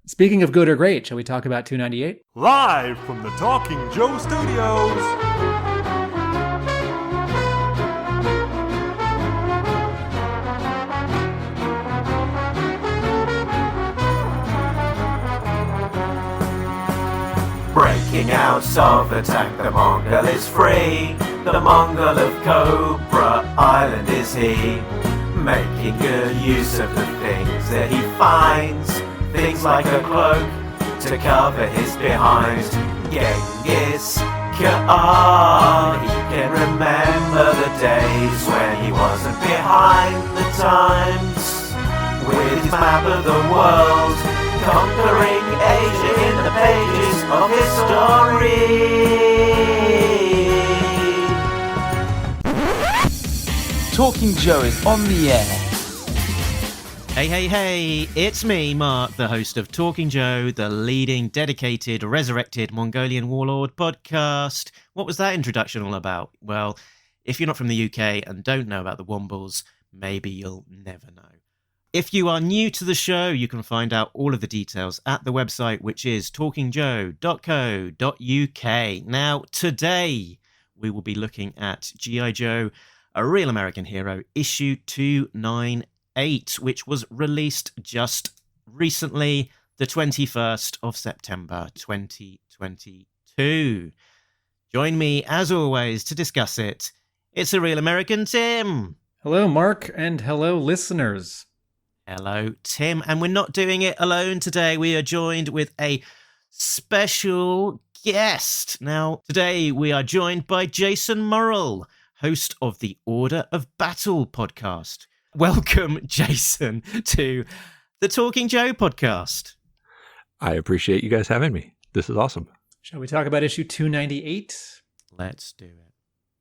Speaking of good or great, shall we talk about 298? Live from the Talking Joe Studios. Breaking out of the tank, the Mongol is free. The Mongol of Cobra Island is he. Making good use of the things that he finds. Things like a cloak to cover his behind. Genghis Khan, he can remember the days when he wasn't behind the times. With his map of the world, conquering Asia in the pages of history. Talking Joe is on the air. Hey, it's me, Mark, the host of Talking Joe, the leading, dedicated, resurrected Mongolian warlord podcast. What was that introduction all about? Well, if you're not from the UK and don't know about the Wombles, maybe you'll never know. If you are new to the show, you can find out all of the details at the website, which is talkingjoe.co.uk. Now, today, we will be looking at G.I. Joe, A Real American Hero, issue 298. Which was released just recently, the 21st of September 2022. Join me, as always, to discuss it. It's A Real American Tim. Hello, Mark, and hello, listeners. Hello, Tim. And we're not doing it alone today. We are joined with a special guest. Now, today we are joined by Jason Murrell, host of the Order of Battle podcast. Welcome, Jason, to the Talking Joe podcast. I appreciate you guys having me. This is awesome. Shall we talk about issue 298? Let's do it.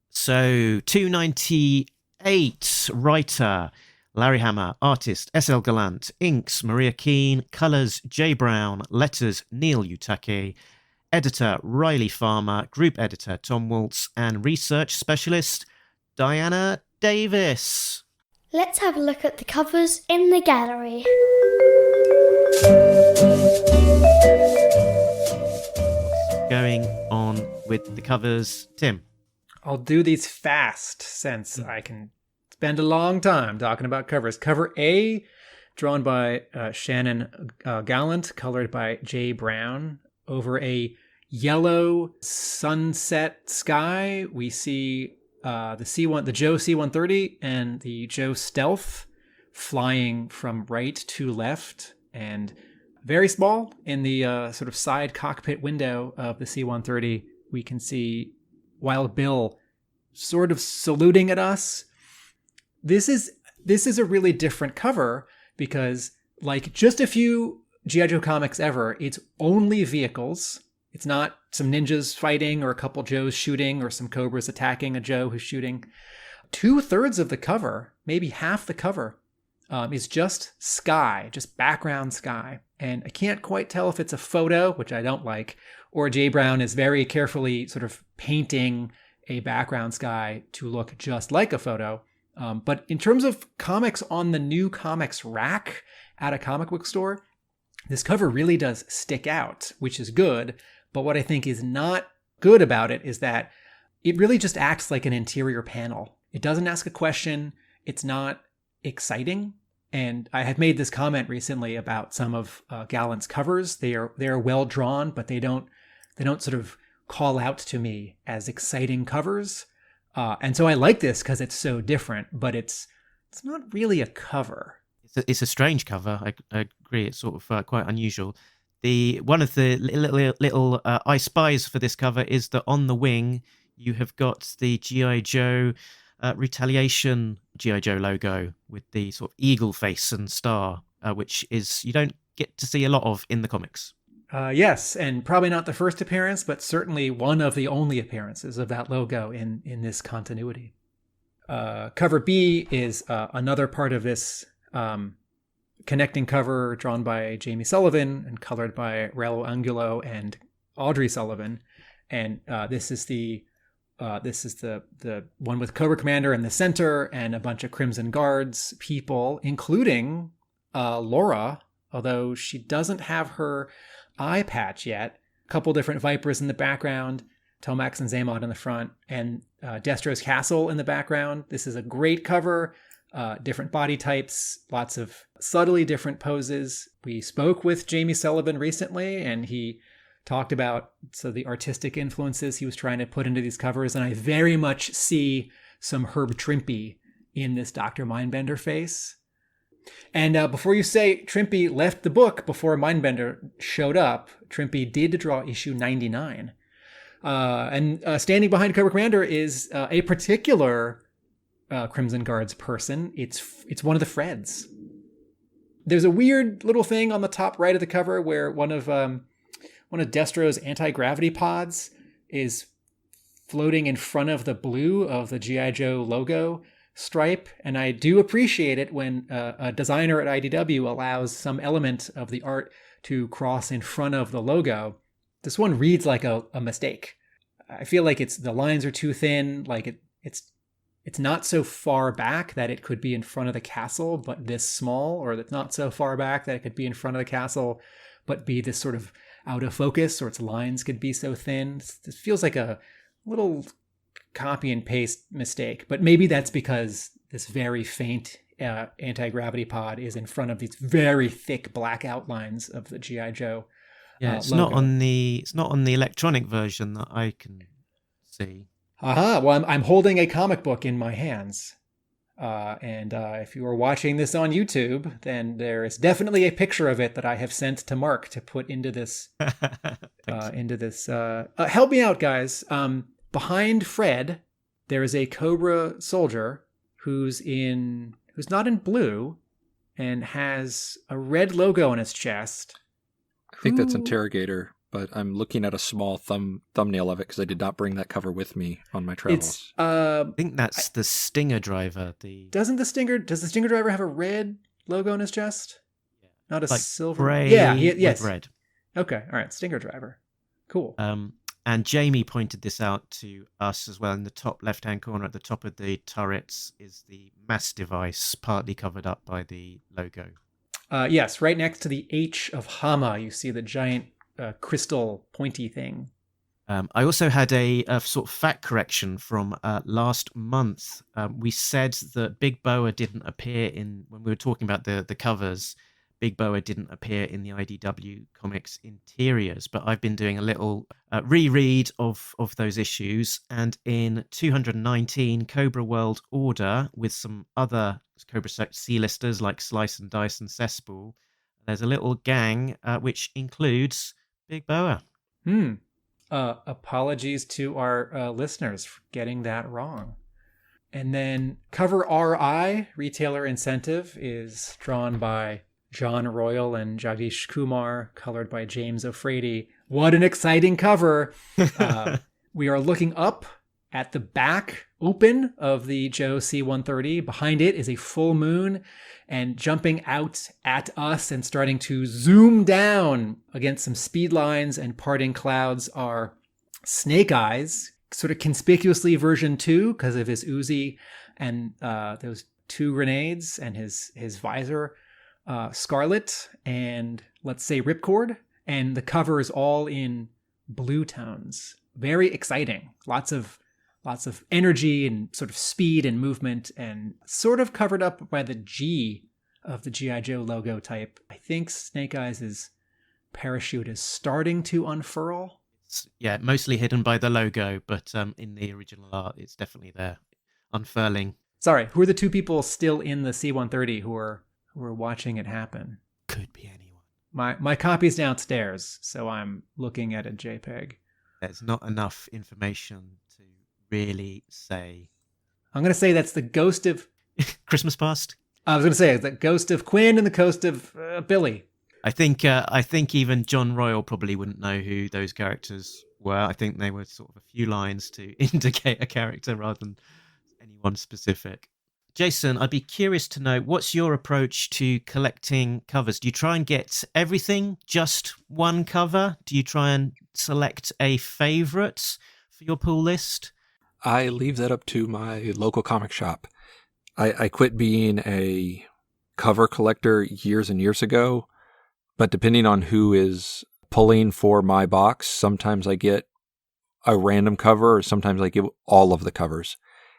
So, 298, writer Larry Hama, artist S.L. Gallant, inks Maria Keane, colours Jay Brown, letters Neil Utake, editor Riley Farmer, group editor Tom Waltz, and research specialist Diana Davis. Let's have a look at the covers in the gallery. Going on with the covers, Tim? I'll do these fast since I can spend a long time talking about covers. Cover A, drawn by Shannon Gallant, colored by Jay Brown. Over a yellow sunset sky, we see the Joe C-130 and the Joe Stealth flying from right to left, and very small in the sort of side cockpit window of the C-130, we can see Wild Bill sort of saluting at us. This is a really different cover because, like just a few G.I. Joe comics ever, it's only vehicles. It's not some ninjas fighting or a couple Joes shooting or some Cobras attacking a Joe who's shooting. 2/3 of the cover, maybe half the cover, is just sky, just background sky. And I can't quite tell if it's a photo, which I don't like, or Jay Brown is very carefully sort of painting a background sky to look just like a photo. But in terms of comics on the new comics rack at a comic book store, this cover really does stick out, which is good. But what I think is not good about it is that it really just acts like an interior panel. It doesn't ask a question. It's not exciting. And I have made this comment recently about some of Gallant's covers. They are well drawn, but they don't sort of call out to me as exciting covers. And so I like this because it's so different, but it's not really a cover. It's a strange cover. I agree. It's sort of quite unusual. One of the little I spies for this cover is that on the wing you have got the G.I. Joe Retaliation G.I. Joe logo with the sort of eagle face and star, which is you don't get to see a lot of in the comics. Yes, and probably not the first appearance, but certainly one of the only appearances of that logo in this continuity. Cover B is another part of this connecting cover drawn by Jamie Sullivan and colored by Raul Angulo and Audrey Sullivan. And this is the one with Cobra Commander in the center and a bunch of Crimson Guards people, including Laura although she doesn't have her eye patch yet. A couple different Vipers in the background, Tomax and Zaymod in the front, and Destro's Castle in the background. This is a great cover. Different body types, lots of subtly different poses. We spoke with Jamie Sullivan recently, and he talked about the artistic influences he was trying to put into these covers, and I very much see some Herb Trimpe in this Dr. Mindbender face. And before you say Trimpe left the book before Mindbender showed up, Trimpe did draw issue 99. And standing behind Cobra Commander is a particular Crimson Guards person. It's one of the Freds. There's a weird little thing on the top right of the cover where one of Destro's anti-gravity pods is floating in front of the blue of the G.I. Joe logo stripe, and I do appreciate it when a designer at IDW allows some element of the art to cross in front of the logo. This one reads like a mistake. I feel like the lines are too thin, like it's not so far back that it could be in front of the castle, but this small, or it's not so far back that it could be in front of the castle, but be this sort of out of focus, or its lines could be so thin. This feels like a little copy and paste mistake, but maybe that's because this very faint anti-gravity pod is in front of these very thick black outlines of the G.I. Joe. Yeah, it's logo. not on the electronic version that I can see. Aha! Well, I'm holding a comic book in my hands, and if you are watching this on YouTube, then there is definitely a picture of it that I have sent to Mark to put into this. Help me out, guys. Behind Fred, there is a Cobra soldier who's not in blue and has a red logo on his chest. I think that's Interrogator, but I'm looking at a small thumbnail of it because I did not bring that cover with me on my travels. I think that's the Stinger driver. Does the Stinger driver have a red logo on his chest? Yeah. Not a silver. Gray yes. with red. Okay, all right, Stinger driver. Cool. And Jamie pointed this out to us as well. In the top left-hand corner at the top of the turrets is the mass device, partly covered up by the logo. Yes, right next to the H of Hama, you see the giant crystal pointy thing. I also had a sort of fact correction from last month. We said that Big Boa didn't appear when we were talking about the covers. Big Boa didn't appear in the IDW Comics interiors, but I've been doing a little reread of those issues, and in 219 Cobra World Order, with some other Cobra C-listers like Slice and Dice and Cesspool, there's a little gang which includes Big Boa. Apologies to our listeners for getting that wrong. And then cover RI, Retailer Incentive, is drawn by John Royal and Jagdish Kumar, colored by James O'Frady. What an exciting cover. We are looking up at the back open of the Joe C-130. Behind it is a full moon, and jumping out at us and starting to zoom down against some speed lines and parting clouds are Snake Eyes, sort of conspicuously version 2 because of his Uzi and those 2 grenades and his visor. Scarlet and, let's say, Ripcord, and the cover is all in blue tones. Very exciting. Lots of energy and sort of speed and movement, and sort of covered up by the G of the G.I. Joe logo type. I think Snake Eyes' parachute is starting to unfurl. Yeah, mostly hidden by the logo, but in the original art, it's definitely there, unfurling. Sorry, who are the 2 people still in the C-130 who are watching it happen? Could be anyone. My copy's downstairs, so I'm looking at a JPEG. There's not enough information to really say. I'm going to say that's the ghost of... Christmas Past? I was going to say, the ghost of Quinn and the ghost of Billy. I think even John Royal probably wouldn't know who those characters were. I think they were sort of a few lines to indicate a character rather than anyone specific. Jason, I'd be curious to know, what's your approach to collecting covers? Do you try and get everything, just one cover? Do you try and select a favorite for your pull list? I leave that up to my local comic shop. I quit being a cover collector years and years ago But depending on who is pulling for my box, sometimes I get a random cover or sometimes I get all of the covers.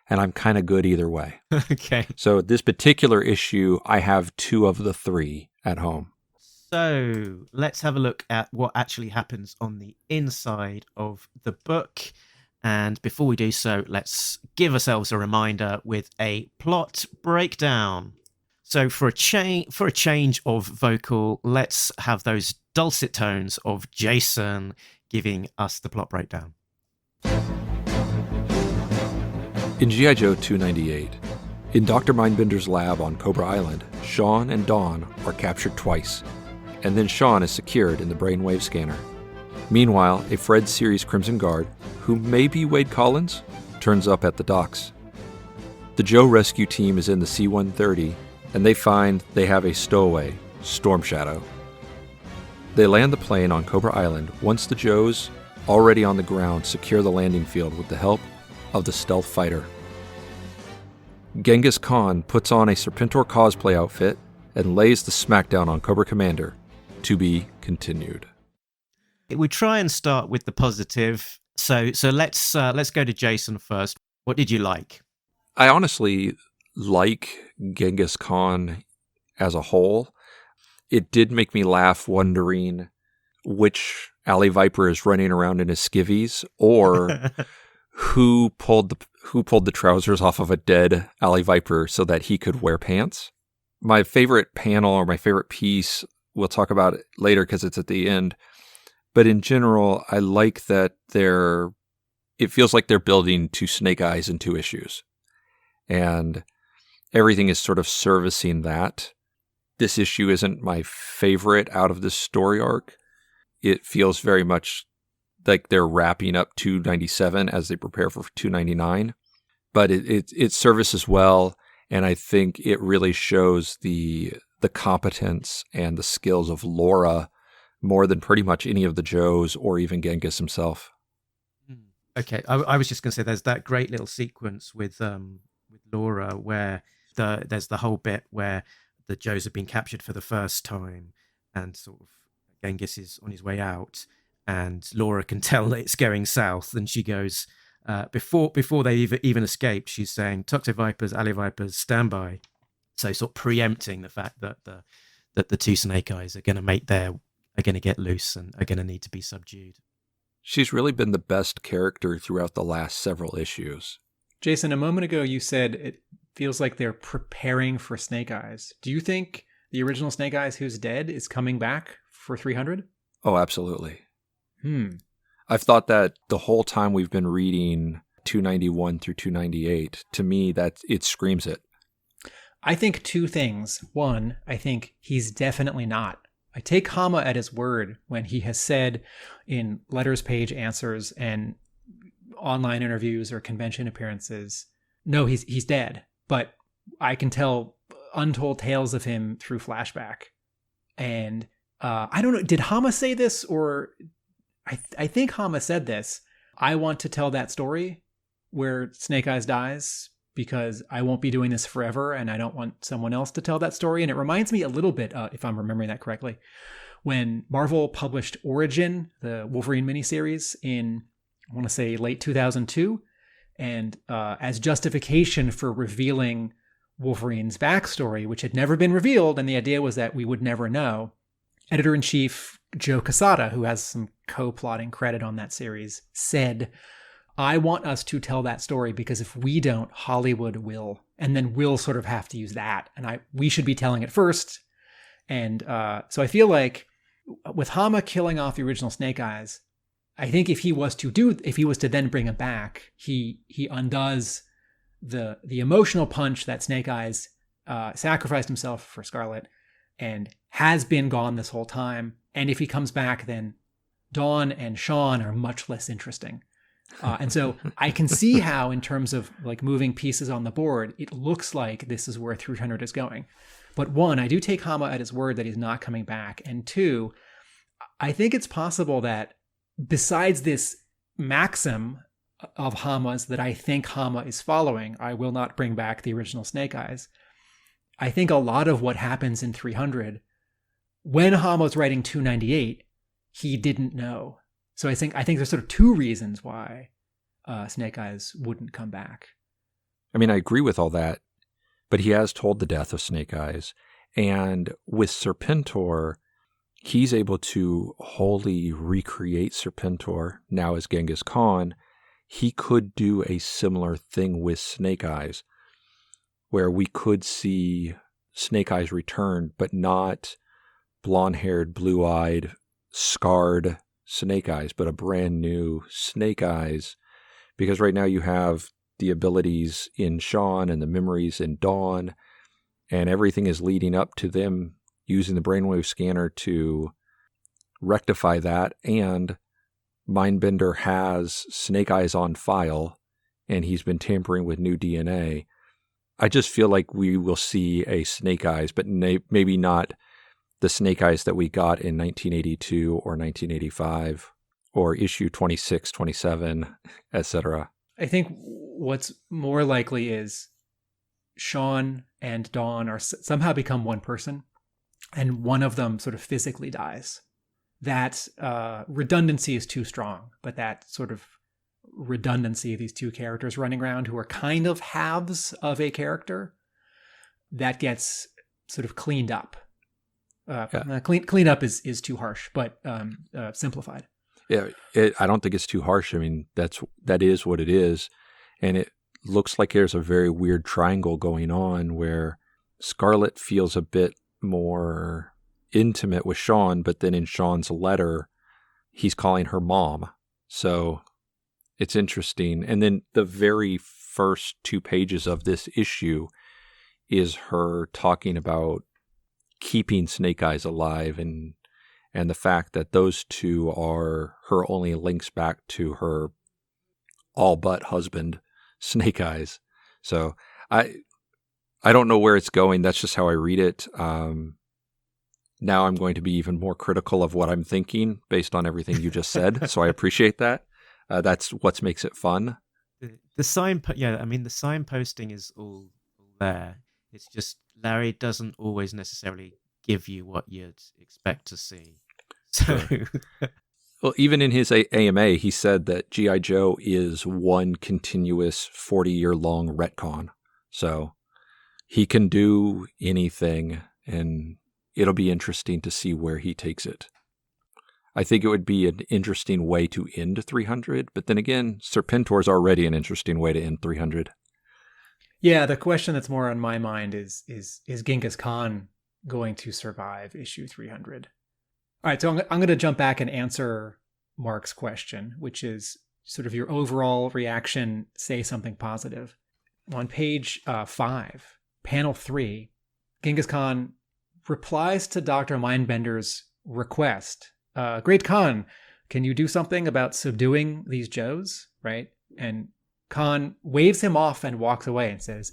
And I'm kind of good either way. Okay. So this particular issue, I have 2 of the 3 at home. So let's have a look at what actually happens on the inside of the book. And before we do so, let's give ourselves a reminder with a plot breakdown. So for a change of vocal, let's have those dulcet tones of Jason giving us the plot breakdown. In G.I. Joe 298, in Dr. Mindbender's lab on Cobra Island, Sean and Dawn are captured twice, and then Sean is secured in the brainwave scanner. Meanwhile, a Fred series Crimson Guard, who may be Wade Collins, turns up at the docks. The Joe rescue team is in the C-130, and they find they have a stowaway, Storm Shadow. They land the plane on Cobra Island once the Joes, already on the ground, secure the landing field with the help of the stealth fighter. Genghis Khan puts on a Serpentor cosplay outfit and lays the smackdown on Cobra Commander. To be continued. We try and start with the positive. So let's go to Jason first. What did you like? I honestly like Genghis Khan as a whole. It did make me laugh wondering which Alley Viper is running around in his skivvies, or who pulled the trousers off of a dead Alley Viper so that he could wear pants. My favorite panel or my favorite piece, we'll talk about it later because it's at the end. But in general, I like that it feels like they're building 2 Snake Eyes in 2 issues. And everything is sort of servicing that. This issue isn't my favorite out of this story arc. It feels very much like they're wrapping up 297 as they prepare for 299. But it services well, and I think it really shows the competence and the skills of Laura more than pretty much any of the Joes or even Genghis himself. Okay, I was just going to say there's that great little sequence with Laura where there's the whole bit where the Joes have been captured for the first time, and sort of Genghis is on his way out, and Laura can tell that it's going south, and she goes before they even escaped, she's saying Toxo Vipers, Alley Vipers, stand by. So sort of preempting the fact that the 2 Snake Eyes are going to get loose and are going to need to be subdued. She's really been the best character throughout the last several issues. Jason, a moment ago you said it feels like they're preparing for Snake Eyes. Do you think the original Snake Eyes who's dead is coming back for 300? Oh, absolutely. I've thought that the whole time we've been reading 291 through 298. To me, that it screams it. I think 2 things. One, I think he's definitely not. I take Hama at his word when he has said in letters page answers and online interviews or convention appearances, no, he's dead. But I can tell untold tales of him through flashback. And I don't know, did Hama say this, or I think Hama said this. I want to tell that story where Snake Eyes dies because I won't be doing this forever and I don't want someone else to tell that story. And it reminds me a little bit, if I'm remembering that correctly, when Marvel published Origin, the Wolverine miniseries in, I want to say, late 2002. And as justification for revealing Wolverine's backstory, which had never been revealed, and the idea was that we would never know, Editor-in-Chief Joe Quesada, who has some co-plotting credit on that series, said, I want us to tell that story because if we don't, Hollywood will. And then we'll sort of have to use that. And we should be telling it first. And so I feel like with Hama killing off the original Snake Eyes, I think if he was to then bring him back, he undoes the emotional punch that Snake Eyes sacrificed himself for Scarlet and has been gone this whole time. And if he comes back, then Dawn and Sean are much less interesting. And so I can see how, in terms of like moving pieces on the board, it looks like this is where 300 is going. But one, I do take Hama at his word that he's not coming back. And two, I think it's possible that besides this maxim of Hama's that I think Hama is following, I will not bring back the original Snake Eyes, I think a lot of what happens in 300 when Hama's writing 298, he didn't know. So I think there's sort of two reasons why Snake Eyes wouldn't come back. I mean, I agree with all that, but he has told the death of Snake Eyes. And with Serpentor, he's able to wholly recreate Serpentor now as Genghis Khan. He could do a similar thing with Snake Eyes, where we could see Snake Eyes return, but not blonde-haired, blue-eyed, scarred Snake Eyes, but a brand new Snake Eyes. Because right now you have the abilities in Sean and the memories in Dawn, and everything is leading up to them using the brainwave scanner to rectify that. And Mindbender has Snake Eyes on file, and he's been tampering with new DNA. I just feel like we will see a Snake Eyes, but maybe not the Snake Eyes that we got in 1982 or 1985 or issue 26, 27, etc. I think what's more likely is Sean and Dawn are somehow become one person, and one of them sort of physically dies. That redundancy is too strong, but that sort of redundancy of these two characters running around who are kind of halves of a character, that gets sort of cleaned up. Clean up is too harsh, but simplified. Yeah, I don't think it's too harsh. I mean, that is what it is. And it looks like there's a very weird triangle going on where Scarlet feels a bit more intimate with Sean, but then in Sean's letter, he's calling her mom. So it's interesting. And then the very first 2 pages of this issue is her talking about keeping Snake Eyes alive, and the fact that those two are her only links back to her all but husband, Snake Eyes. So I don't know where it's going. That's just how I read it. Now I'm going to be even more critical of what I'm thinking based on everything you just said. So I appreciate that. That's what makes it fun. The signposting is all there. It's just Larry doesn't always necessarily give you what you'd expect to see. So, well, even in his AMA, he said that G.I. Joe is one continuous 40-year-long retcon. So he can do anything, and it'll be interesting to see where he takes it. I think it would be an interesting way to end 300, but then again, Serpentor's already an interesting way to end 300. Yeah, the question that's more on my mind is Genghis Khan going to survive issue 300? All right, so I'm going to jump back and answer Mark's question, which is sort of your overall reaction, say something positive. On page 5, panel 3, Genghis Khan replies to Dr. Mindbender's request. Great Khan, can you do something about subduing these Joes? Right? And Khan waves him off and walks away and says,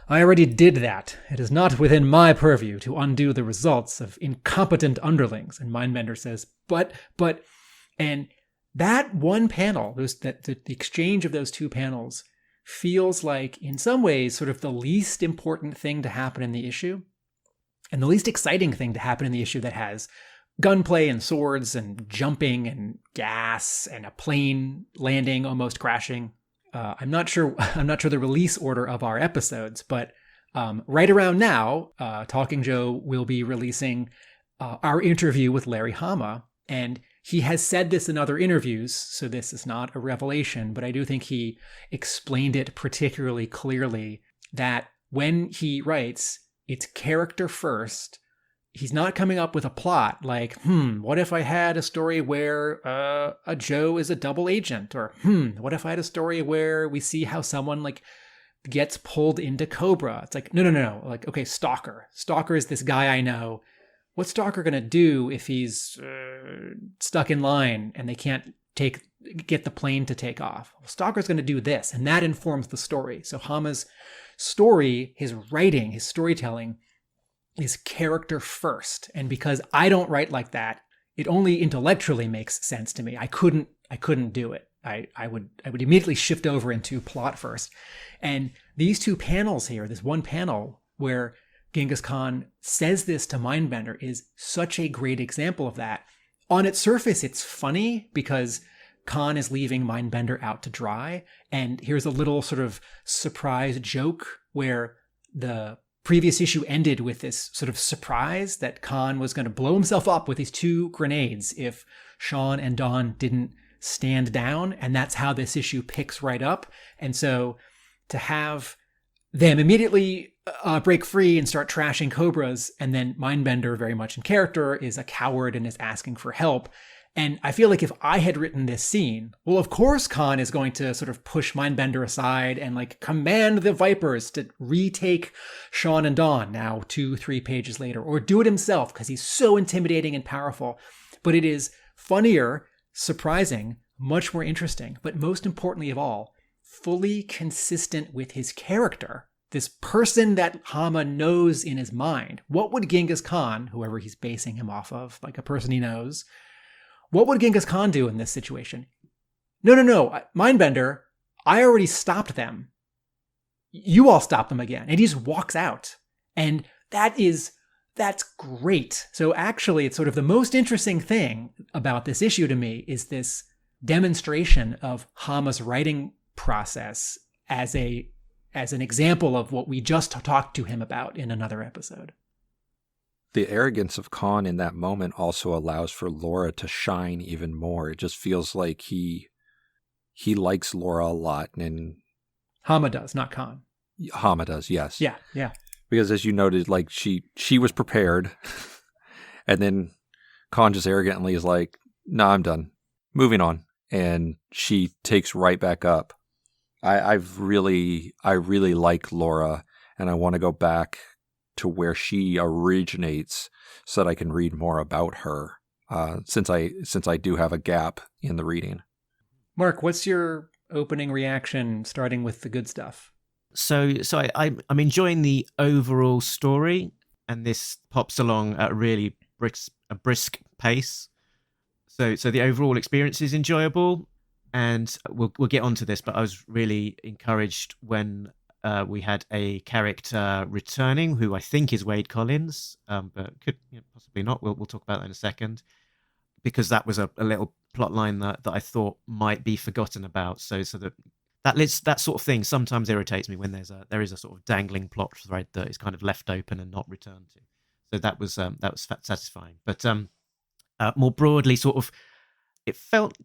I already did that. It is not within my purview to undo the results of incompetent underlings. And Mindbender says, but, and that one panel, the exchange of those 2 panels feels like, in some ways, sort of the least important thing to happen in the issue, and the least exciting thing to happen in the issue that has gunplay and swords and jumping and gas and a plane landing, almost crashing. I'm not sure the release order of our episodes, but right around now, Talking Joe will be releasing our interview with Larry Hama, and he has said this in other interviews, so this is not a revelation, but I do think he explained it particularly clearly that when he writes, it's character first. He's not coming up with a plot like, what if I had a story where a Joe is a double agent? Or, what if I had a story where we see how someone like gets pulled into Cobra? It's like, no. Like, okay, Stalker. Stalker is this guy I know. What's Stalker going to do if he's stuck in line and they can't get the plane to take off? Well, Stalker's going to do this, and that informs the story. So Hama's story, his writing, his storytelling, is character first. And because I don't write like that, it only intellectually makes sense to me. I couldn't do it. I would immediately shift over into plot first. And these 2 panels here, this one panel where Genghis Khan says this to Mindbender is such a great example of that. On its surface, it's funny because Khan is leaving Mindbender out to dry. And here's a little sort of surprise joke where the previous issue ended with this sort of surprise that Khan was going to blow himself up with these 2 grenades if Sean and Dawn didn't stand down. And that's how this issue picks right up. And so to have them immediately break free and start trashing Cobras, and then Mindbender, very much in character, is a coward and is asking for help. And I feel like if I had written this scene, well, of course Khan is going to sort of push Mindbender aside and like command the Vipers to retake Sean and Dawn now 2-3 pages later, or do it himself because he's so intimidating and powerful. But it is funnier, surprising, much more interesting, but most importantly of all, fully consistent with his character. This person that Hama knows in his mind. What would Genghis Khan, whoever he's basing him off of, like a person he knows, what would Genghis Khan do in this situation? No, Mindbender, I already stopped them. You all stop them again. And he just walks out. And that's great. So actually, it's sort of the most interesting thing about this issue to me is this demonstration of Hama's writing process as an example of what we just talked to him about in another episode. The arrogance of Khan in that moment also allows for Laura to shine even more. It just feels like he likes Laura a lot. And Hama does, not Khan. Hama does, yes. Yeah. Because as you noted, like she was prepared. And then Khan just arrogantly is like, nah, I'm done. Moving on. And she takes right back up. I really like Laura, and I want to go back to where she originates so that I can read more about her, since I do have a gap in the reading. Mark, what's your opening reaction, starting with the good stuff? So I'm enjoying the overall story, and this pops along at a brisk pace. So the overall experience is enjoyable. And we'll get onto this, but I was really encouraged when we had a character returning, who I think is Wade Collins, but could possibly not. We'll talk about that in a second, because that was a little plot line that I thought might be forgotten about. So that sort of thing sometimes irritates me when there is a sort of dangling plot thread that is kind of left open and not returned to. So that was satisfying. But more broadly, sort of. It felt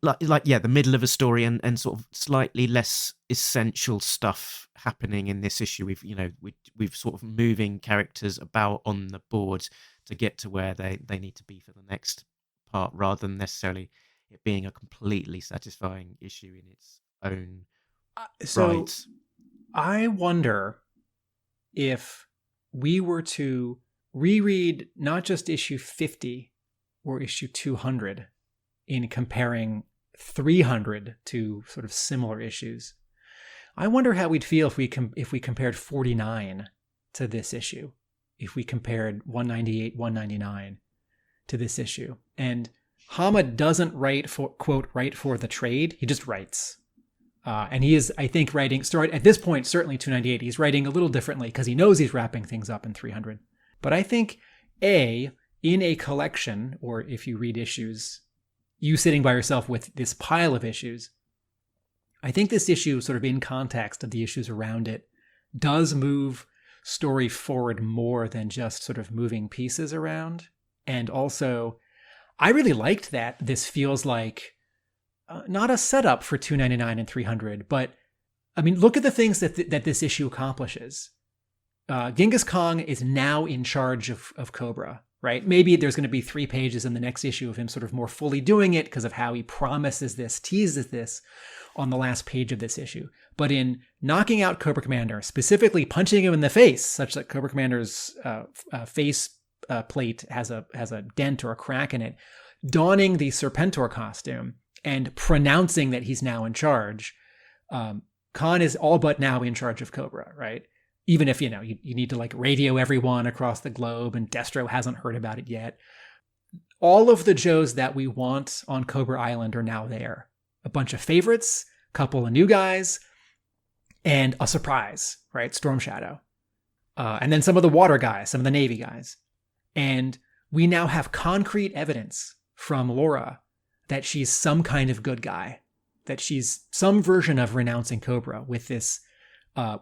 like the middle of a story and sort of slightly less essential stuff happening in this issue. We've sort of moving characters about on the board to get to where they need to be for the next part, rather than necessarily it being a completely satisfying issue in its own right. I wonder if we were to reread not just issue 50 or issue 200 in comparing 300 to sort of similar issues. I wonder how we'd feel if we compared 49 to this issue, if we compared 198, 199 to this issue. And Hama doesn't write for the trade. He just writes. And he is, I think, writing, at this point, certainly 298, he's writing a little differently because he knows he's wrapping things up in 300. But I think, in a collection, or if you read issues, you sitting by yourself with this pile of issues, I think this issue, sort of in context of the issues around it, does move story forward more than just sort of moving pieces around. And also, I really liked that this feels like not a setup for 299 and 300, but I mean, look at the things that this issue accomplishes. Genghis Khan is now in charge of Cobra. Right? Maybe there's going to be 3 pages in the next issue of him sort of more fully doing it because of how he teases this on the last page of this issue. But in knocking out Cobra Commander, specifically punching him in the face, such that Cobra Commander's face plate has a dent or a crack in it, donning the Serpentor costume and pronouncing that he's now in charge, Khan is all but now in charge of Cobra, right? Even if, you need to like radio everyone across the globe and Destro hasn't heard about it yet. All of the Joes that we want on Cobra Island are now there. A bunch of favorites, a couple of new guys, and a surprise, right? Storm Shadow. and then some of the water guys, some of the Navy guys. And we now have concrete evidence from Laura that she's some kind of good guy, that she's some version of renouncing Cobra with this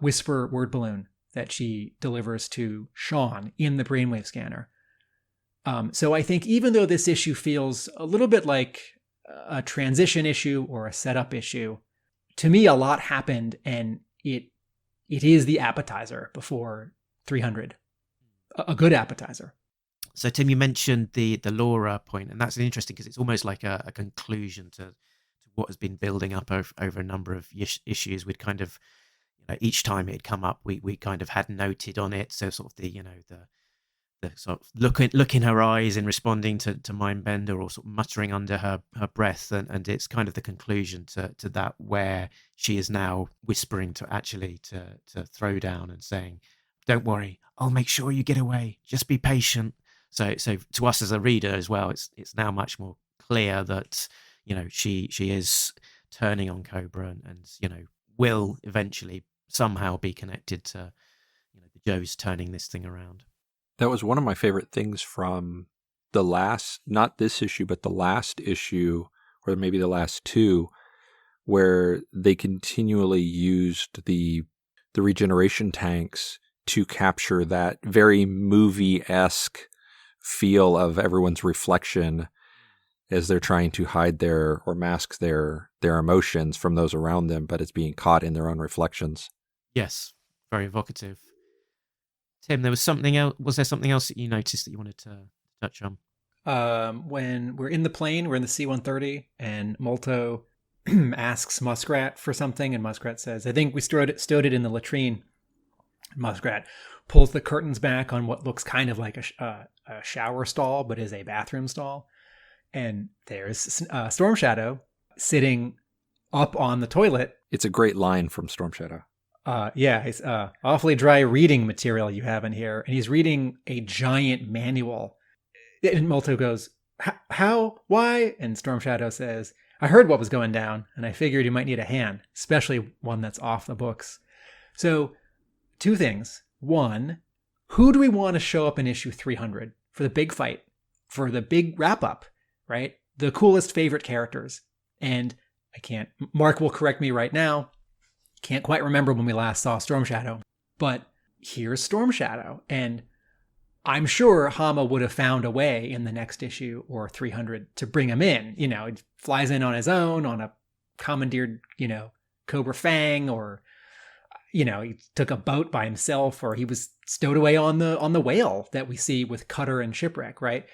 whisper word balloon that she delivers to Sean in the brainwave scanner. So I think even though this issue feels a little bit like a transition issue or a setup issue, to me a lot happened, and it is the appetizer before 300, a good appetizer. So Tim, you mentioned the Laura point, and that's interesting because it's almost like a conclusion to what has been building up over a number of issues. We'd kind of, each time it'd come up, we kind of had noted on it. So sort of the sort of look in her eyes in responding to Mindbender, or sort of muttering under her breath, and it's kind of the conclusion to that, where she is now whispering to throw down and saying, "Don't worry, I'll make sure you get away. Just be patient." So to us as a reader as well, it's now much more clear that she is turning on Cobra and will eventually somehow be connected to the Joes turning this thing around. That was one of my favorite things from the last, not this issue, but the last issue, or maybe the last two, where they continually used the regeneration tanks to capture that very movie-esque feel of everyone's reflection as they're trying to hide or mask their emotions from those around them, but it's being caught in their own reflections. Yes, very evocative. Tim, there was something else. Was there something else that you noticed that you wanted to touch on? When we're in the plane, we're in the C-130, and Molto asks Muskrat for something, and Muskrat says, "I think we stowed it in the latrine." Muskrat pulls the curtains back on what looks kind of like a shower stall, but is a bathroom stall. And there's Storm Shadow sitting up on the toilet. It's a great line from Storm Shadow. It's awfully dry reading material you have in here. And he's reading a giant manual. And Molto goes, "How? Why?" And Storm Shadow says, "I heard what was going down, and I figured you might need a hand, especially one that's off the books." So, two things. One, who do we want to show up in issue 300 for the big fight, for the big wrap-up, right? The coolest favorite characters. And Mark will correct me right now, can't quite remember when we last saw Storm Shadow, but here's Storm Shadow. And I'm sure Hama would have found a way in the next issue or 300 to bring him in. He flies in on his own, on a commandeered, Cobra Fang, or, he took a boat by himself, or he was stowed away on the whale that we see with Cutter and Shipwreck, right?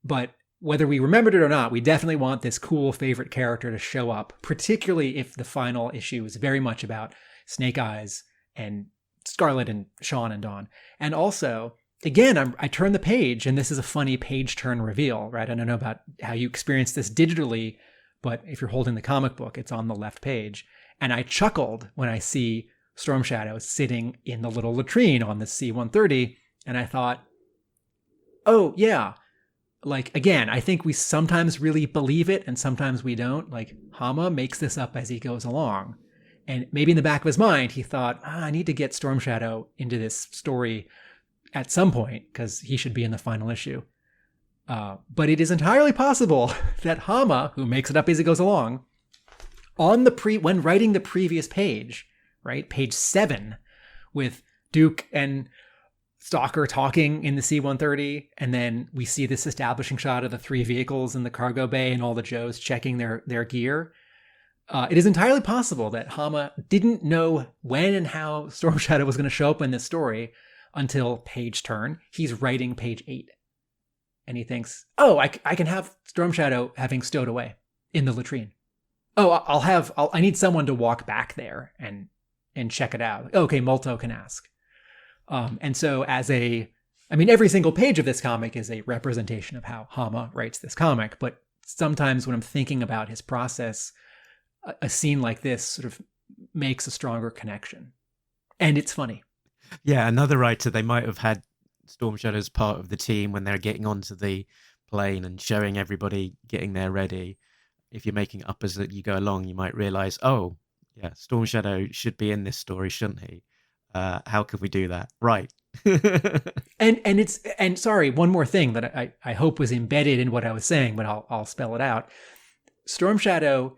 But whether we remembered it or not, we definitely want this cool favorite character to show up, particularly if the final issue is very much about Snake Eyes and Scarlet and Sean and Dawn. And also, again, I turn the page, and this is a funny page turn reveal, right? I don't know about how you experience this digitally, but if you're holding the comic book, it's on the left page. And I chuckled when I see Storm Shadow sitting in the little latrine on the C-130, and I thought, oh, yeah. Again, I think we sometimes really believe it and sometimes we don't. Hama makes this up as he goes along. And maybe in the back of his mind, he thought, I need to get Storm Shadow into this story at some point because he should be in the final issue. But it is entirely possible that Hama, who makes it up as he goes along, when writing the previous page, right, page 7, with Duke and Stalker talking in the C-130, and then we see this establishing shot of the 3 vehicles in the cargo bay and all the Joes checking their gear. It is entirely possible that Hama didn't know when and how Storm Shadow was going to show up in this story until page turn. He's writing page 8. And he thinks, oh, I can have Storm Shadow having stowed away in the latrine. Oh, I need someone to walk back there and check it out. Okay, Molto can ask. And so every single page of this comic is a representation of how Hama writes this comic. But sometimes when I'm thinking about his process, a scene like this sort of makes a stronger connection. And it's funny. Yeah, another writer, they might have had Storm Shadow as part of the team when they're getting onto the plane and showing everybody getting there ready. If you're making it up as you go along, you might realize, oh, yeah, Storm Shadow should be in this story, shouldn't he? How could we do that? Right. And sorry, one more thing that I hope was embedded in what I was saying, but I'll spell it out. Storm Shadow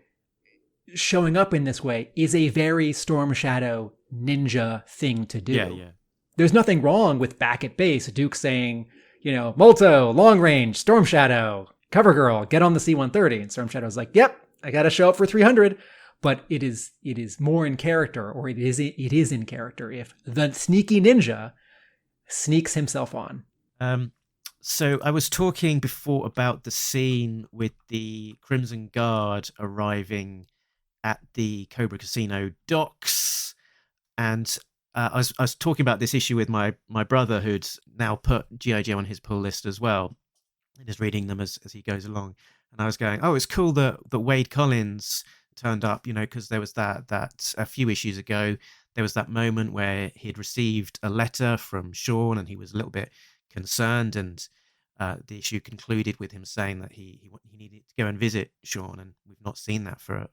showing up in this way is a very Storm Shadow ninja thing to do. Yeah. There's nothing wrong with back at base, Duke saying, Molto, long range, Storm Shadow, cover girl, get on the C-130. And Storm Shadow's like, yep, I got to show up for 300. But it is more in character, or it is in character if the sneaky ninja sneaks himself on. So I was talking before about the scene with the Crimson Guard arriving at the Cobra Casino docks, and I was talking about this issue with my brother, who'd now put G.I. Joe on his pull list as well, and is reading them as he goes along. And I was going, oh, it's cool that Wade Collins turned up, because there was that a few issues ago, there was that moment where he'd received a letter from Sean and he was a little bit concerned, and the issue concluded with him saying that he needed to go and visit Sean, and we've not seen that for a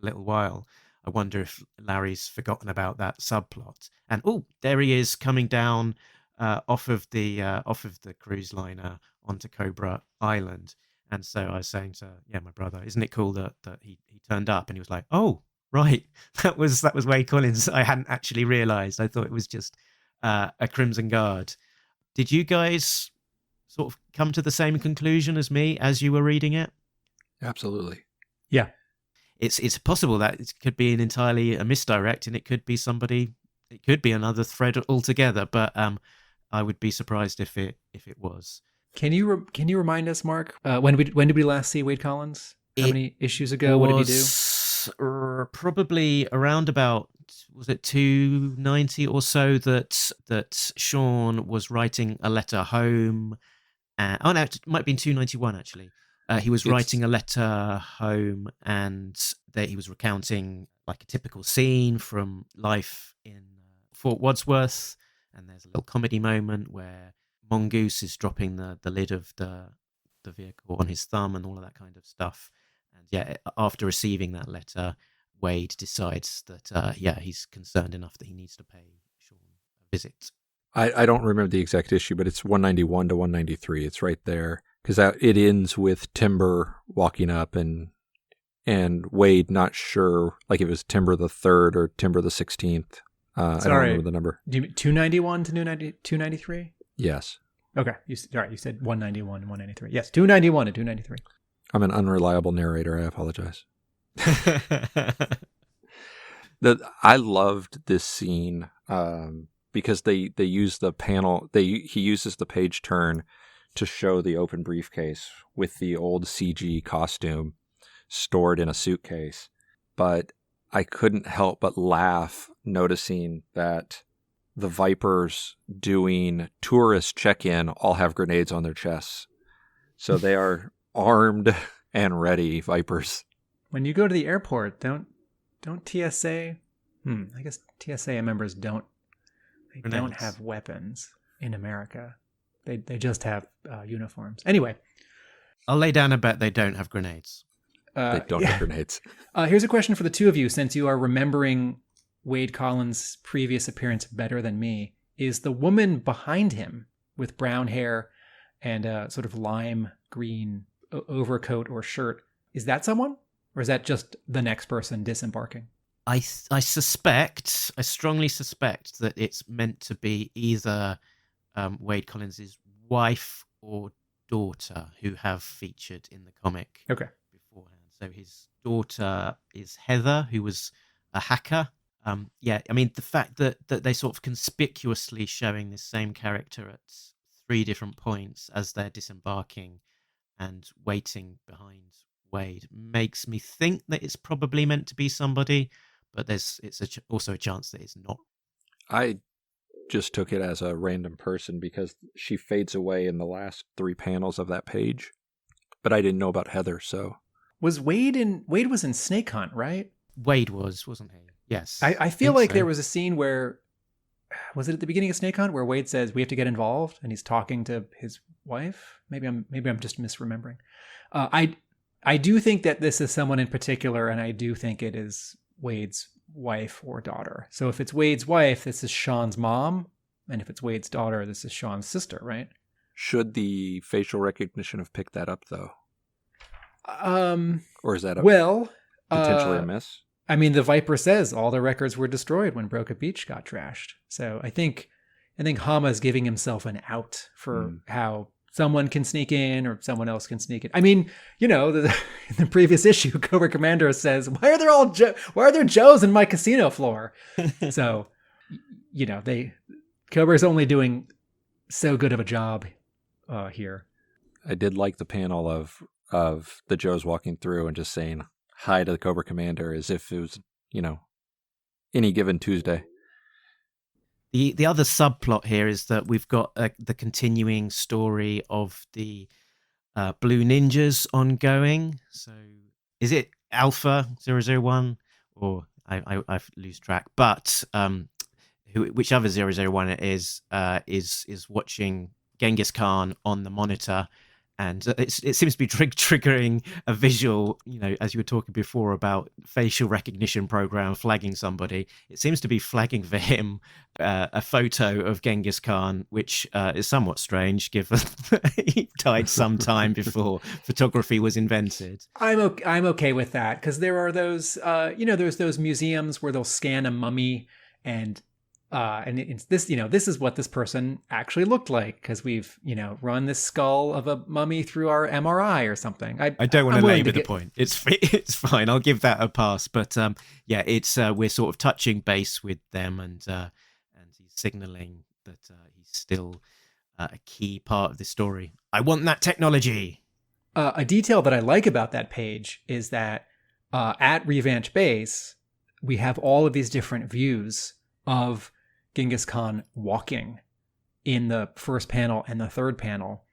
little while. I wonder if Larry's forgotten about that subplot. And there he is coming down off of the cruise liner onto Cobra Island. And so I was saying to my brother, isn't it cool that he turned up? And he was like, oh, right, that was Wade Collins. I hadn't actually realised. I thought it was just a Crimson Guard. Did you guys sort of come to the same conclusion as me as you were reading it? Absolutely. Yeah. It's possible that it could be a misdirect, and it could be another thread altogether, but I would be surprised if it was. Can you remind us, Mark? When did we last see Wade Collins? How many issues ago? What did he do? Probably around about, was it 290 or so that Sean was writing a letter home. No, it might have been 291 actually. He was writing a letter home, and that he was recounting like a typical scene from life in Fort Wadsworth, and there's a little comedy moment where Mongoose is dropping the lid of the vehicle on his thumb and all of that kind of stuff. And after receiving that letter, Wade decides that he's concerned enough that he needs to pay Sean a visit. I don't remember the exact issue, but it's 191 to 193. It's right there, because it ends with Timber walking up and Wade not sure, like if it was Timber the 3rd or Timber the 16th. I don't remember the number. Do you mean 291 to 293? Yes. Okay. You said 191 and 193. Yes, 291 and 293. I'm an unreliable narrator. I apologize. I loved this scene because they use the panel. He uses the page turn to show the open briefcase with the old CG costume stored in a suitcase. But I couldn't help but laugh noticing that the Vipers doing tourist check-in all have grenades on their chests. So they are armed and ready, Vipers. When you go to the airport, don't TSA... I guess TSA members don't have weapons in America. They just have uniforms. Anyway. I'll lay down a bet they don't have grenades. They don't have grenades. Here's a question for the two of you, since you are remembering Wade Collins' previous appearance better than me. Is the woman behind him with brown hair and a sort of lime green overcoat or shirt, is that someone? Or is that just the next person disembarking? I strongly suspect that it's meant to be either Wade Collins' wife or daughter who have featured in the comic beforehand. So his daughter is Heather, who was a hacker. The fact that they sort of conspicuously showing this same character at 3 different points as they're disembarking and waiting behind Wade makes me think that it's probably meant to be somebody, but it's also a chance that it's not. I just took it as a random person because she fades away in the last 3 panels of that page, but I didn't know about Heather. So was Wade was in Snake Hunt, right? Wasn't he? Yes. I feel like there was a scene where, was it at the beginning of Snake Hunt, where Wade says we have to get involved and he's talking to his wife? Maybe I'm just misremembering. I do think that this is someone in particular, and I do think it is Wade's wife or daughter. So if it's Wade's wife, this is Sean's mom, And if it's Wade's daughter, this is Sean's sister, right? Should the facial recognition have picked that up, though? Or is that potentially a miss? I mean, the Viper says all the records were destroyed when Broca Beach got trashed. So I think Hama is giving himself an out for how someone can sneak in or someone else can sneak in. I mean, in the previous issue, Cobra Commander says, "Why are there Joes in my casino floor?" So, Cobra's only doing so good of a job here. I did like the panel of the Joes walking through and just saying hi to the Cobra Commander as if it was, any given Tuesday. The other subplot here is that we've got the continuing story of the Blue Ninjas ongoing. So is it Alpha 001 or I lose track? But whichever 001 it is watching Genghis Khan on the monitor. And it seems to be triggering a visual, as you were talking before about facial recognition program flagging somebody. It seems to be flagging for him a photo of Genghis Khan, which is somewhat strange given he died some time before photography was invented. I'm okay with that because there are those, there's those museums where they'll scan a mummy and it's this, this is what this person actually looked like because we've, run this skull of a mummy through our MRI or something. I don't want to labor the point. It's fine. I'll give that a pass. But it's we're sort of touching base with them and he's signaling that he's still a key part of the story. I want that technology. A detail that I like about that page is that at Revanche Base, we have all of these different views of Genghis Khan walking in the first panel and the third panel,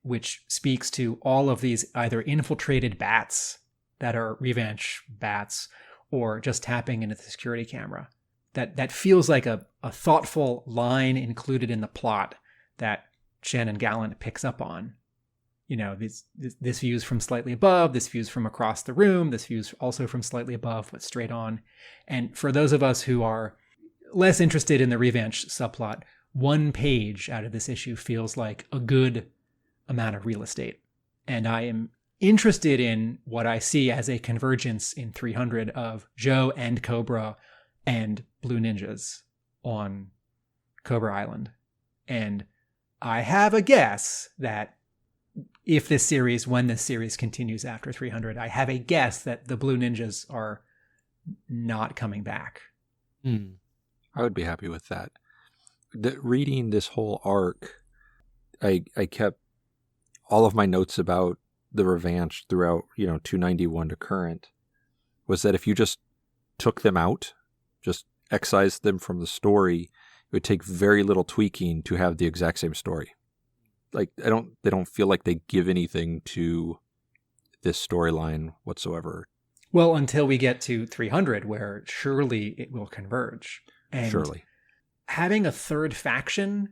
which speaks to all of these either infiltrated bats that are Revanche bats or just tapping into the security camera. That feels like a thoughtful line included in the plot that Shannon Gallant picks up on. This view's from slightly above, this view's from across the room, this view's also from slightly above, but straight on. And for those of us who are less interested in the Revanche subplot, one page out of this issue feels like a good amount of real estate. And I am interested in what I see as a convergence in 300 of Joe and Cobra and Blue Ninjas on Cobra Island. And I have a guess that when this series continues after 300, I have a guess that the Blue Ninjas are not coming back. I would be happy with that. Reading this whole arc, I kept all of my notes about the Revanche throughout, 291 to current, was that if you just took them out, just excised them from the story, it would take very little tweaking to have the exact same story. Like, they don't feel like they give anything to this storyline whatsoever. Well, until we get to 300, where surely it will converge. And surely. Having a third faction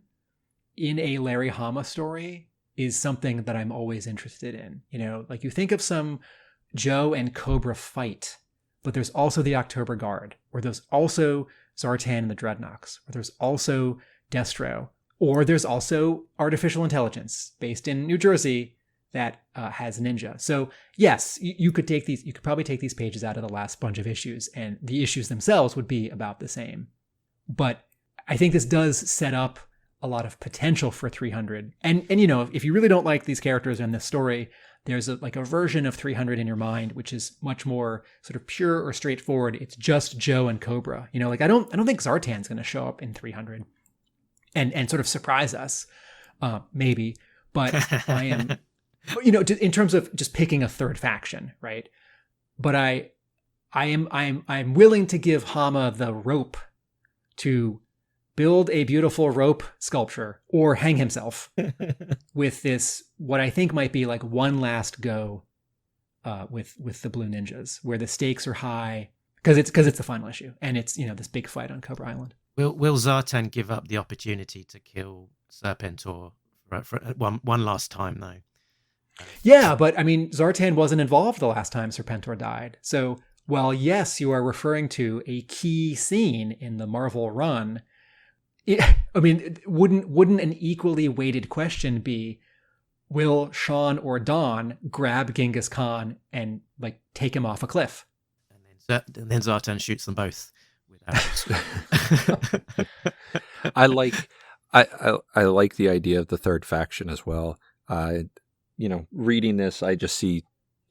in a Larry Hama story is something that I'm always interested in. Like you think of some Joe and Cobra fight, but there's also the October Guard, or there's also Zartan and the Dreadnoks, or there's also Destro, or there's also artificial intelligence based in New Jersey that has Ninja. So yes, you could probably take these pages out of the last bunch of issues, and the issues themselves would be about the same. But I think this does set up a lot of potential for 300. And if you really don't like these characters and this story, there's a version of 300 in your mind, which is much more sort of pure or straightforward. It's just Joe and Cobra. I don't think Zartan's going to show up in 300 and sort of surprise us, maybe. But I am, in terms of just picking a third faction, right? But I'm willing to give Hama the rope to build a beautiful rope sculpture or hang himself with this, what I think might be like one last go with the Blue Ninjas, where the stakes are high because it's the final issue and it's this big fight on Cobra Island. Will Zartan give up the opportunity to kill Serpentor for one last time though? Yeah, but I mean Zartan wasn't involved the last time Serpentor died, so while yes, you are referring to a key scene in the Marvel run, I mean, wouldn't an equally weighted question be, will Sean or Don grab Genghis Khan and like take him off a cliff? And then Zartan shoots them both with arrows. I like the idea of the third faction as well. Reading this, I just see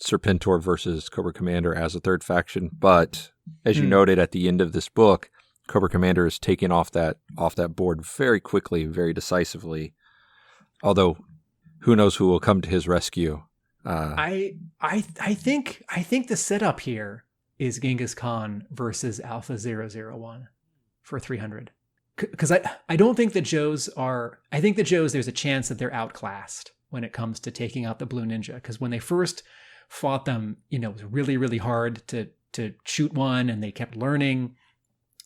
Serpentor versus Cobra Commander as a third faction, but as you noted at the end of this book, Cobra Commander is taken off that board very quickly, very decisively. Although, who knows who will come to his rescue? I think the setup here is Genghis Khan versus Alpha 001 for 300. Because I don't think the Joes are. I think the Joes, there's a chance that they're outclassed when it comes to taking out the Blue Ninja. Because when they first fought them, it was really, really hard to shoot one, and they kept learning.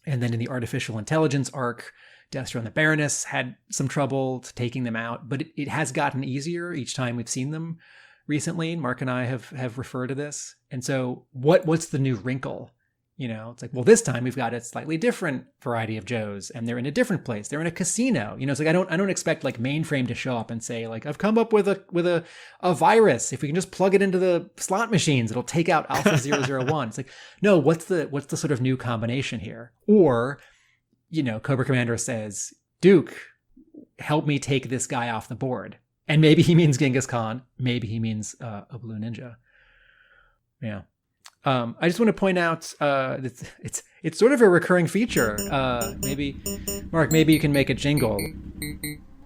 And then in the artificial intelligence arc, Destro and the Baroness had some trouble taking them out, but it has gotten easier each time we've seen them recently. Mark and I have referred to this. And so what's the new wrinkle? It's like, well, this time we've got a slightly different variety of Joes, and they're in a different place. They're in a casino. It's like I don't expect like Mainframe to show up and say like, I've come up with a virus. If we can just plug it into the slot machines, it'll take out Alpha 001. It's like, no, what's the sort of new combination here? Or, Cobra Commander says, Duke, help me take this guy off the board. And maybe he means Genghis Khan. Maybe he means a Blue Ninja. Yeah. I just want to point out it's sort of a recurring feature. Maybe, Mark, maybe you can make a jingle.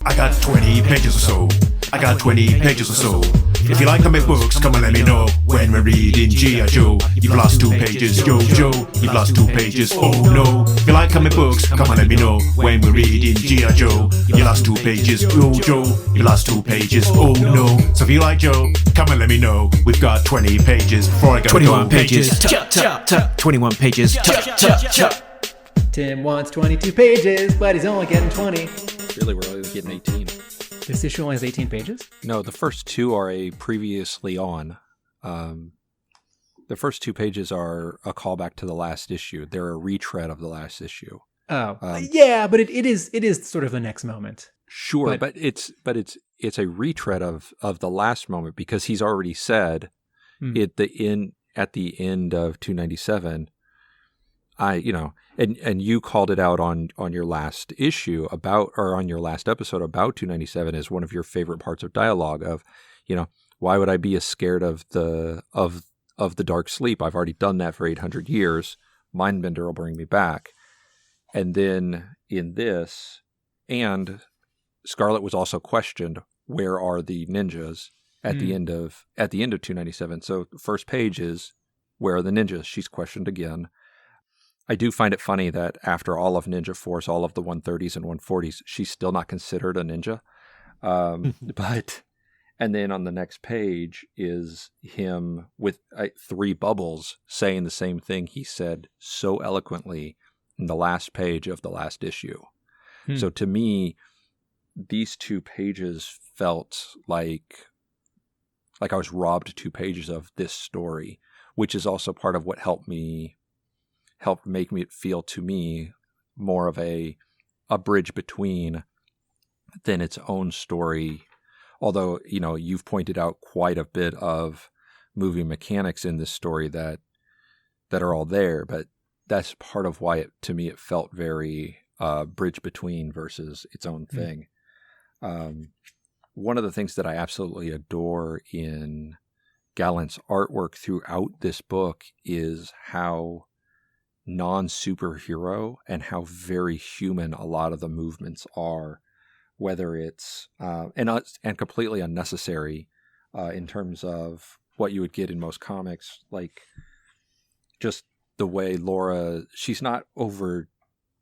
I got 20 pages or so. I got 20 pages or so. If you like comic books, come and let me know. When we're reading G.I. Joe, you've lost 2 pages, yo, Joe. You've lost 2 pages, oh no. If you like comic books, come and let me know. When we're reading G.I. Joe, you lost 2 pages, yo, Joe. You lost 2 pages, oh no. So if you like Joe, come and let me know. We've got 20 pages before I go. 21 pages, chop, chop, chop. 21 pages, chop, chop, chop. Tim wants 22 pages, but he's only getting 20. Really, we're only getting 18. This issue only has 18 pages? No, the first 2 are a previously on. The first 2 pages are a callback to the last issue. They're a retread of the last issue. Oh, yeah, but it is sort of the next moment. Sure, but it's a retread of the last moment, because he's already said at the end of 297. And you called it out on your last issue on your last episode about 297 as one of your favorite parts of dialogue of, why would I be as scared of the dark sleep? I've already done that for 800 years. Mindbender will bring me back. And then in this, and Scarlet was also questioned, where are the ninjas at the end of 297? So the first page is, where are the ninjas? She's questioned again. I do find it funny that after all of Ninja Force, all of the 130s and 140s, she's still not considered a ninja. And then on the next page is him with 3 bubbles saying the same thing he said so eloquently in the last page of the last issue. So to me, these 2 pages felt like I was robbed 2 pages of this story, which is also part of what helped make me feel to me more of a bridge between than its own story. Although, you've pointed out quite a bit of movie mechanics in this story that are all there, but that's part of why to me it felt very bridge between versus its own thing. One of the things that I absolutely adore in Gallant's artwork throughout this book is how non-superhero and how very human a lot of the movements are, whether it's and completely unnecessary in terms of what you would get in most comics, like just the way Laura, she's not over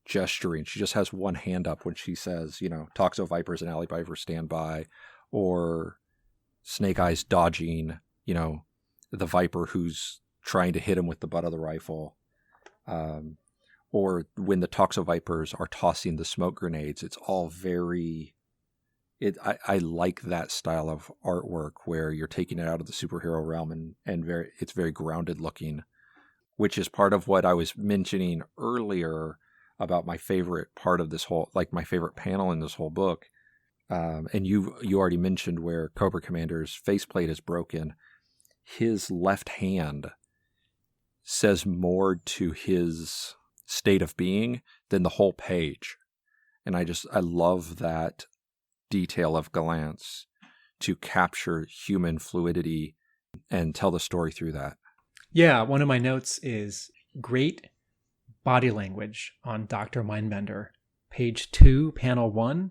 gesturing, she just has one hand up when she says, Toxo Vipers and Alley Vipers stand by, or Snake Eyes dodging, the Viper who's trying to hit him with the butt of the rifle. Or when the Toxo Vipers are tossing the smoke grenades, it's all very... I like that style of artwork where you're taking it out of the superhero realm and it's very grounded looking, which is part of what I was mentioning earlier about my favorite part of this whole, like my favorite panel in this whole book. And you already mentioned where Cobra Commander's faceplate is broken. His left hand says more to his state of being than the whole page. And I love that detail of glance to capture human fluidity and tell the story through that. Yeah, one of my notes is great body language on Dr. Mindbender. Page 2, panel 1,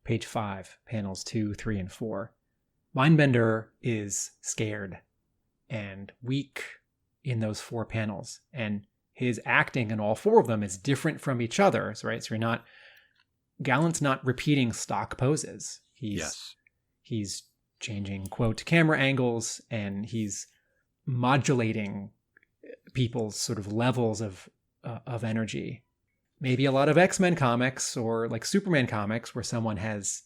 page 5, panels 2, 3, and 4. Mindbender is scared and weak in those 4 panels. And his acting in all 4 of them is different from each other, right? So Gallant's not repeating stock poses. He's changing, quote, camera angles, and he's modulating people's sort of levels of energy. Maybe a lot of X-Men comics or like Superman comics where someone has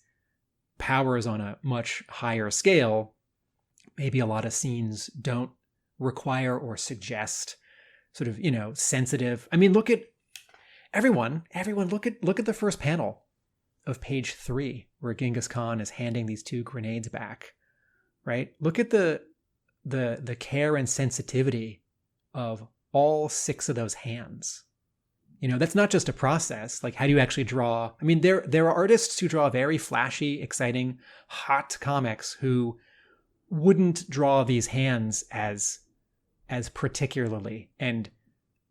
powers on a much higher scale. Maybe a lot of scenes don't require or suggest sort of, sensitive. I mean, look at everyone look at the first panel of page 3 where Genghis Khan is handing these 2 grenades back, right? Look at the care and sensitivity of all 6 of those hands. That's not just a process. Like, how do you actually draw? I mean, there are artists who draw very flashy, exciting, hot comics who wouldn't draw these hands as particularly. And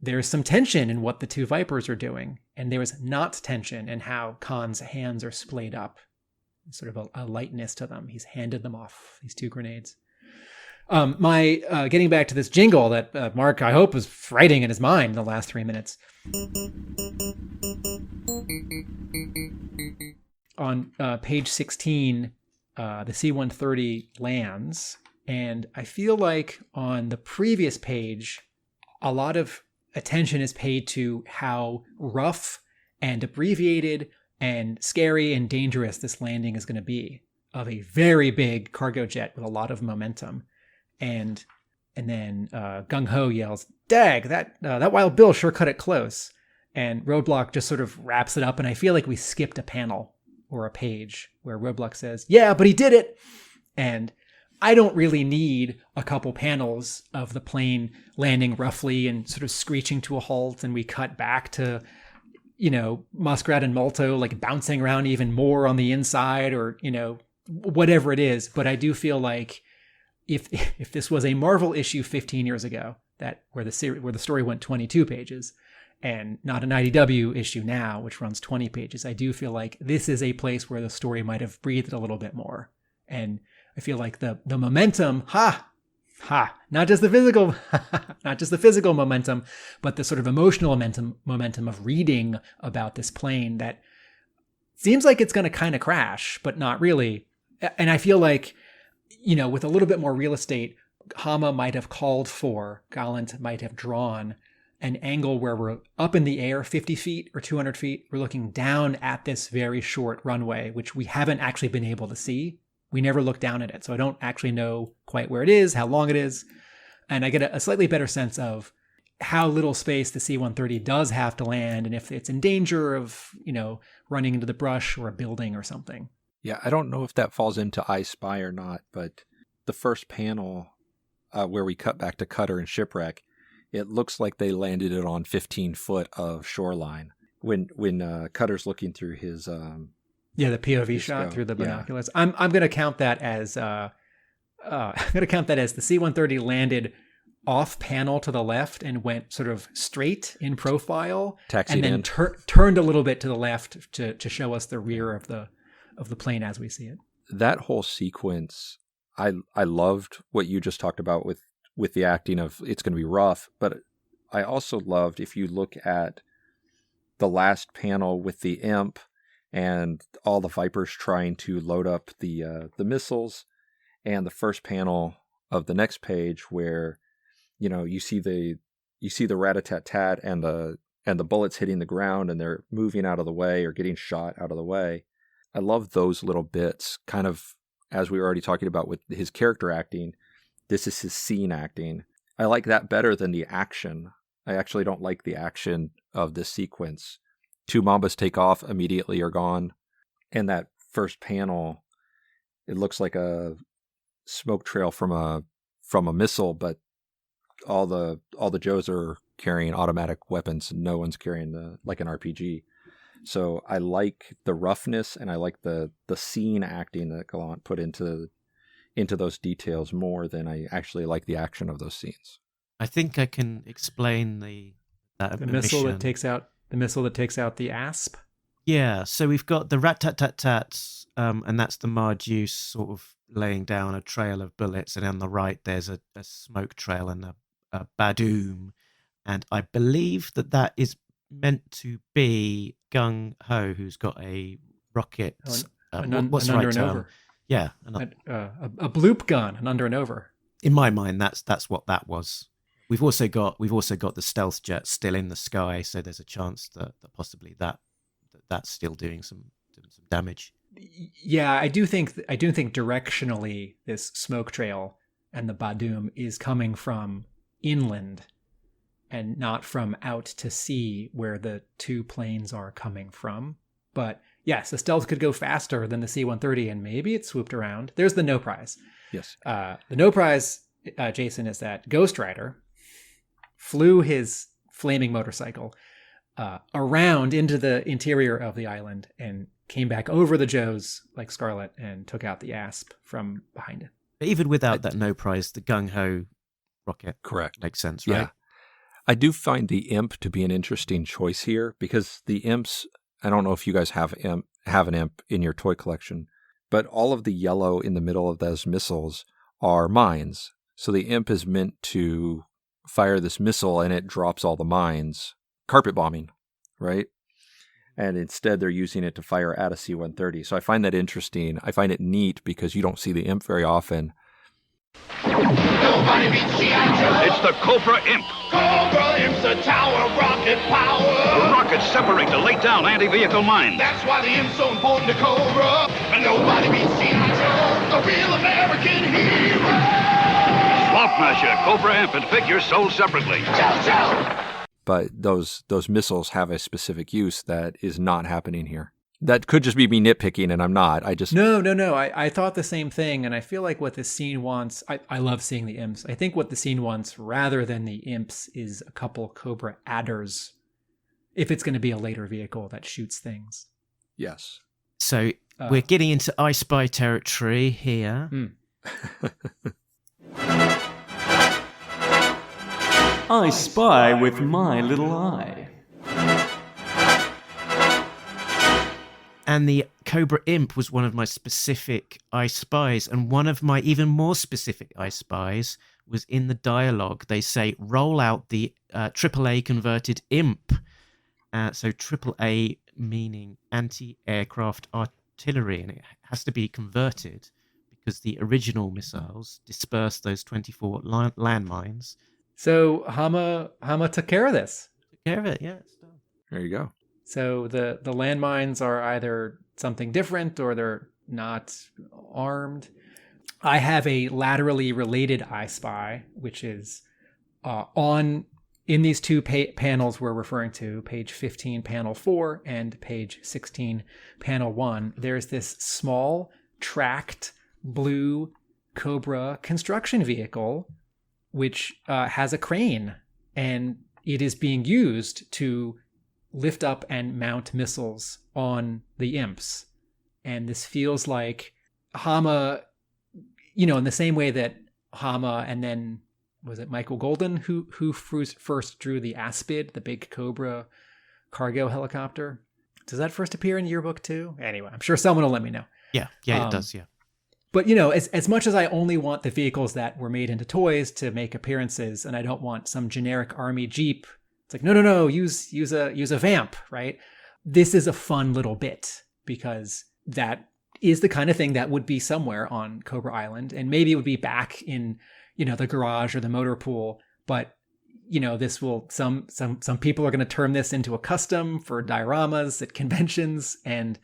there's some tension in what the 2 Vipers are doing. And there was not tension in how Khan's hands are splayed up. Sort of a lightness to them. He's handed them off, these 2 grenades. Getting back to this jingle that Mark, I hope, was writing in his mind in the last 3 minutes. On page 16, the C-130 lands, and I feel like on the previous page, a lot of attention is paid to how rough and abbreviated and scary and dangerous this landing is going to be of a very big cargo jet with a lot of momentum. And then Gung Ho yells, "Dag, that Wild Bill sure cut it close." And Roadblock just sort of wraps it up. And I feel like we skipped a panel or a page where Roadblock says, "Yeah, but he did it." And I don't really need a couple panels of the plane landing roughly and sort of screeching to a halt. And we cut back to, Muskrat and Molto like bouncing around even more on the inside or, whatever it is. But I do feel like if this was a Marvel issue 15 years ago, where the story went 22 pages, and not an IDW issue now, which runs 20 pages, I do feel like this is a place where the story might have breathed a little bit more. And I feel like the momentum, not just the physical momentum, but the sort of emotional momentum of reading about this plane that seems like it's going to kind of crash, but not really. And I feel like, with a little bit more real estate, Hama might have called for, Gallant might have drawn an angle where we're up in the air 50 feet or 200 feet. We're looking down at this very short runway, which we haven't actually been able to see. We never look down at it. So I don't actually know quite where it is, how long it is. And I get a slightly better sense of how little space the C-130 does have to land and if it's in danger of, running into the brush or a building or something. Yeah, I don't know if that falls into I Spy or not, but the first panel where we cut back to Cutter and Shipwreck, it looks like they landed it on 15 foot of shoreline. When Cutter's looking through his... the POV shot through the binoculars. Yeah. I'm going to count that as the C-130 landed off panel to the left and went sort of straight in profile, taxied and then turned a little bit to the left to show us the rear of the plane as we see it. That whole sequence, I loved what you just talked about with the acting of it's going to be rough, but I also loved, if you look at the last panel with the imp and all the Vipers trying to load up the missiles, and the first panel of the next page where you see the rat-a-tat-tat and the bullets hitting the ground and they're moving out of the way or getting shot out of the way. I love those little bits, kind of as we were already talking about with his character acting. This is his scene acting. I like that better than the action. I actually don't like the action of this sequence two Mambas take off, immediately are gone. And that first panel, it looks like a smoke trail from a missile, but all the Joes are carrying automatic weapons and no one's carrying like an RPG. So I like the roughness and I like the scene acting that Gallant put into those details more than I actually like the action of those scenes. I think I can explain the missile that takes out the asp. Yeah, so we've got the rat-tat-tat-tats, and that's the Marjuice sort of laying down a trail of bullets, and on the right there's a smoke trail and a Badoom, and I believe that is meant to be Gung Ho, who's got a rocket. What's the right term? Over. Yeah, a bloop gun, an under and over. In my mind, that's what that was. We've also got the stealth jet still in the sky, so there's a chance that possibly that's still doing some damage. Yeah, I do think directionally this smoke trail and the Badoom is coming from inland and not from out to sea where the two planes are coming from. But yes, the stealth could go faster than the C-130 and maybe it swooped around. There's the no prize. Yes. The no prize, Jason, is that Ghost Rider flew his flaming motorcycle around into the interior of the island and came back over the Joes like Scarlet and took out the asp from behind it. Even without that no prize, the Gung Ho rocket correct makes sense, right? Yeah. I do find the imp to be an interesting choice here because the imps, I don't know if you guys have an imp in your toy collection, but all of the yellow in the middle of those missiles are mines. So the imp is meant to fire this missile and it drops all the mines. Carpet bombing, right? And instead they're using it to fire at a C-130. So I find that interesting. I find it neat because you don't see the imp very often. Nobody beats G.I. Joe. It's the Cobra Imp. Cobra Imp's a tower of rocket power. Rockets separate to lay down anti-vehicle mines. That's why the Imp's so important to Cobra. And nobody beats G.I. Joe, the real American hero. Swamp Masher, Cobra Imp, and figures sold separately. Joe! But those missiles have a specific use that is not happening here. That could just be me nitpicking, and I'm not. No. I thought the same thing, and I feel like what the scene wants... I love seeing the imps. I think what the scene wants, rather than the imps, is a couple Cobra adders, if it's going to be a later vehicle that shoots things. Yes. So we're getting into I Spy territory here. I spy with my little eye. And the Cobra Imp was one of my specific I Spies. And one of my even more specific I Spies was in the dialogue. They say, roll out the AAA converted Imp. So AAA meaning anti-aircraft artillery. And it has to be converted because the original missiles dispersed those 24 landmines. So Hama took care of this. Took care of it, yeah. It's done. There you go. So the landmines are either something different or they're not armed. I have a laterally related I Spy, which is in these two panels we're referring to, page 15, panel 4, and page 16, panel 1. There's this small, tracked, blue Cobra construction vehicle, which has a crane, and it is being used to lift up and mount missiles on the imps. And this feels like Hama, in the same way that Hama and then, was it Michael Golden who first drew the Aspid, the big Cobra cargo helicopter? Does that first appear in your book too? Anyway, I'm sure someone will let me know. Yeah, it does, yeah. But, as much as I only want the vehicles that were made into toys to make appearances, and I don't want some generic army Jeep, it's like, no, use a Vamp, right? This is a fun little bit because that is the kind of thing that would be somewhere on Cobra Island, and maybe it would be back in, the garage or the motor pool. But, this will, some people are going to turn this into a custom for dioramas at conventions, and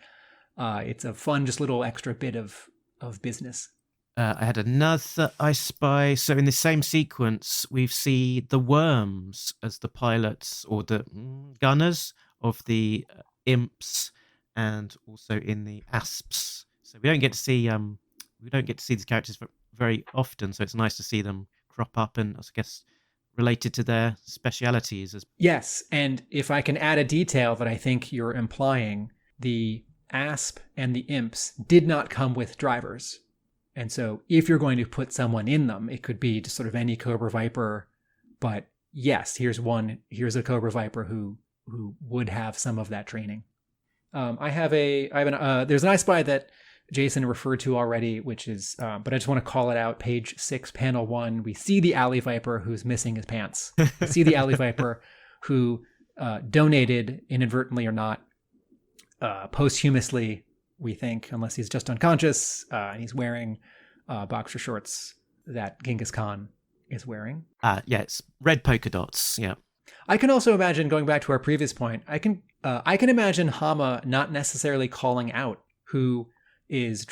it's a fun, just little extra bit of business. I had another I Spy. So in the same sequence, we see the Worms as the pilots or the gunners of the imps, and also in the asps. So we don't get to see these characters very often. So it's nice to see them crop up, and I guess related to their specialities. Yes, and if I can add a detail that I think you're implying, the asp and the imps did not come with drivers. And so if you're going to put someone in them, it could be just sort of any Cobra Viper. But yes, here's a Cobra Viper who would have some of that training. There's an I Spy that Jason referred to already, which is, but I just want to call it out. Page 6, panel 1. We see the Alley Viper who's missing his pants. We see the Alley Viper who donated, inadvertently or not, posthumously, we think, unless he's just unconscious. And he's wearing boxer shorts that Genghis Khan is wearing. Yeah, it's red polka dots. Yeah. I can also imagine, going back to our previous point, I can imagine Hama not necessarily calling out who is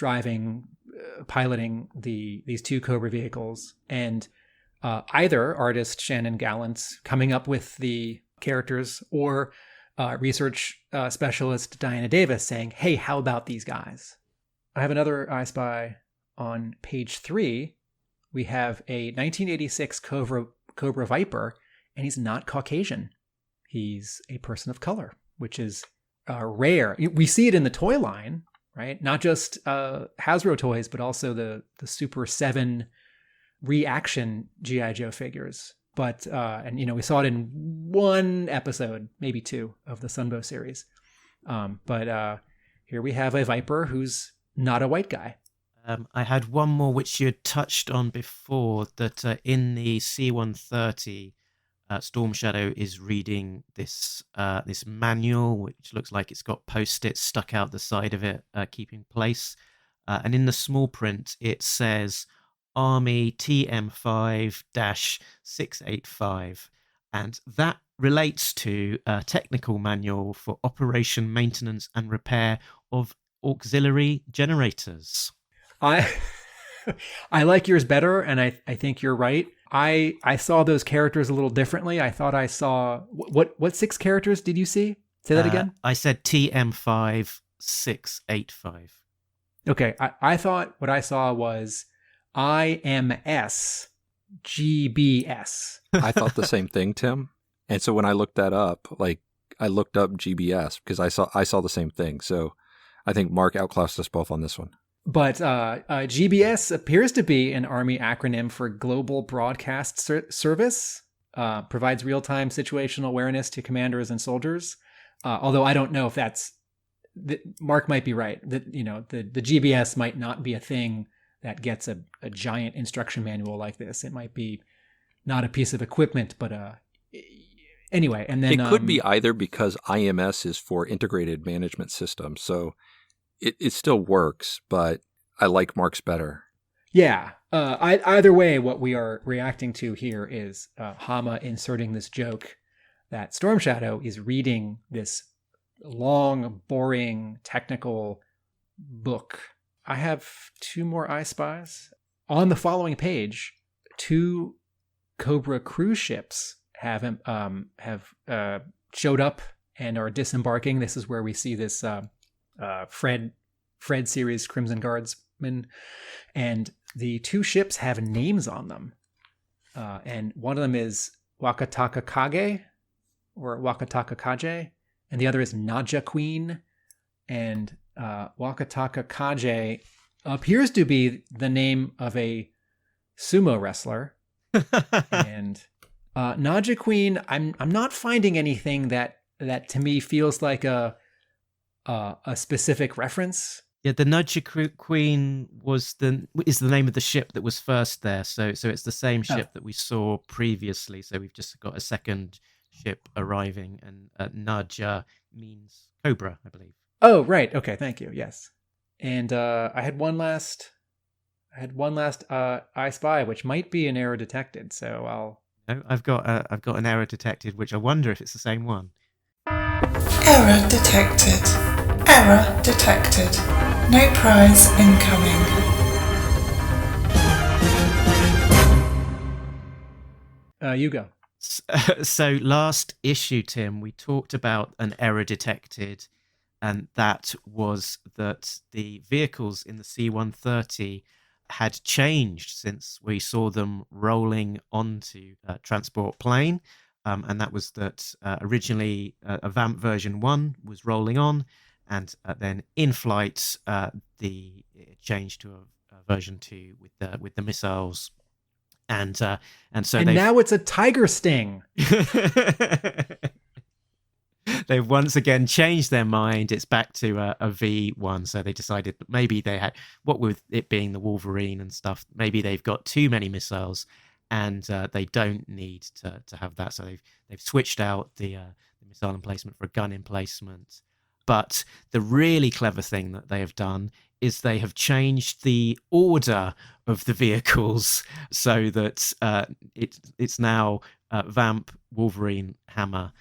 piloting these two Cobra vehicles, and either artist Shannon Gallant coming up with the characters, or research specialist Diana Davis saying, hey, how about these guys? I have another I Spy on page 3. We have a 1986 Cobra Viper, and he's not Caucasian. He's a person of color, which is rare. We see it in the toy line, right? Not just Hasbro toys, but also the Super 7 reaction G.I. Joe figures. But, we saw it in one episode, maybe 2, of the Sunbow series. But here we have a Viper who's not a white guy. I had one more which you had touched on before, that in the C-130, Storm Shadow is reading this manual, which looks like it's got Post-its stuck out the side of it, keeping place. And in the small print, it says Army TM5-685. And that relates to a technical manual for operation, maintenance, and repair of auxiliary generators. I like yours better, and I think you're right. I saw those characters a little differently. I thought I saw what 6 characters did you see? Say that again. I said TM5-685. Okay, I thought what I saw was IMS GBS. I thought the same thing, Tim. And so when I looked that up, I looked up GBS because I saw the same thing. So I think Mark outclassed us both on this one. But GBS appears to be an Army acronym for Global Broadcast Service. Provides real-time situational awareness to commanders and soldiers. Although I don't know if Mark might be right. That the GBS might not be a thing that gets a giant instruction manual like this. It might be not a piece of equipment, but anyway. And then it could be either, because IMS is for Integrated Management System, so it still works, but I like Mark's better. Yeah. Either way, what we are reacting to here is Hama inserting this joke that Storm Shadow is reading this long, boring, technical book. I have 2 more I Spies. On the following page, 2 Cobra cruise ships have showed up and are disembarking. This is where we see this Fred series Crimson Guardsman, and the 2 ships have names on them, and one of them is Wakataka Kage or Wakataka Kage, and the other is Naja Queen. And Wakataka Kage appears to be the name of a sumo wrestler, and Naja Queen, I'm not finding anything that to me feels like a specific reference. Yeah, the Naja Queen is the name of the ship that was first there. So it's the same ship that we saw previously. So we've just got a second ship arriving, and Naja means Cobra, I believe. Oh, right. Okay, thank you. Yes. And I had one last I Spy, which might be an error detected. So No, I've got an error detected, which I wonder if it's the same one. Error detected. Error detected. No prize incoming. You go. So last issue, Tim, we talked about an error detected and that was that the vehicles in the C-130 had changed since we saw them rolling onto a transport plane. And that was that originally a VAMP version 1 was rolling on, and then in flight it changed to a version 2 with the missiles, and so now it's a Tiger Sting. They've once again changed their mind. It's back to a V1. So they decided that maybe they had, what with it being the Wolverine and stuff, maybe they've got too many missiles, and they don't need to have that. So they've switched out the missile emplacement for a gun emplacement. But the really clever thing that they have done is they have changed the order of the vehicles so that it's now Vamp, Wolverine, Hammer,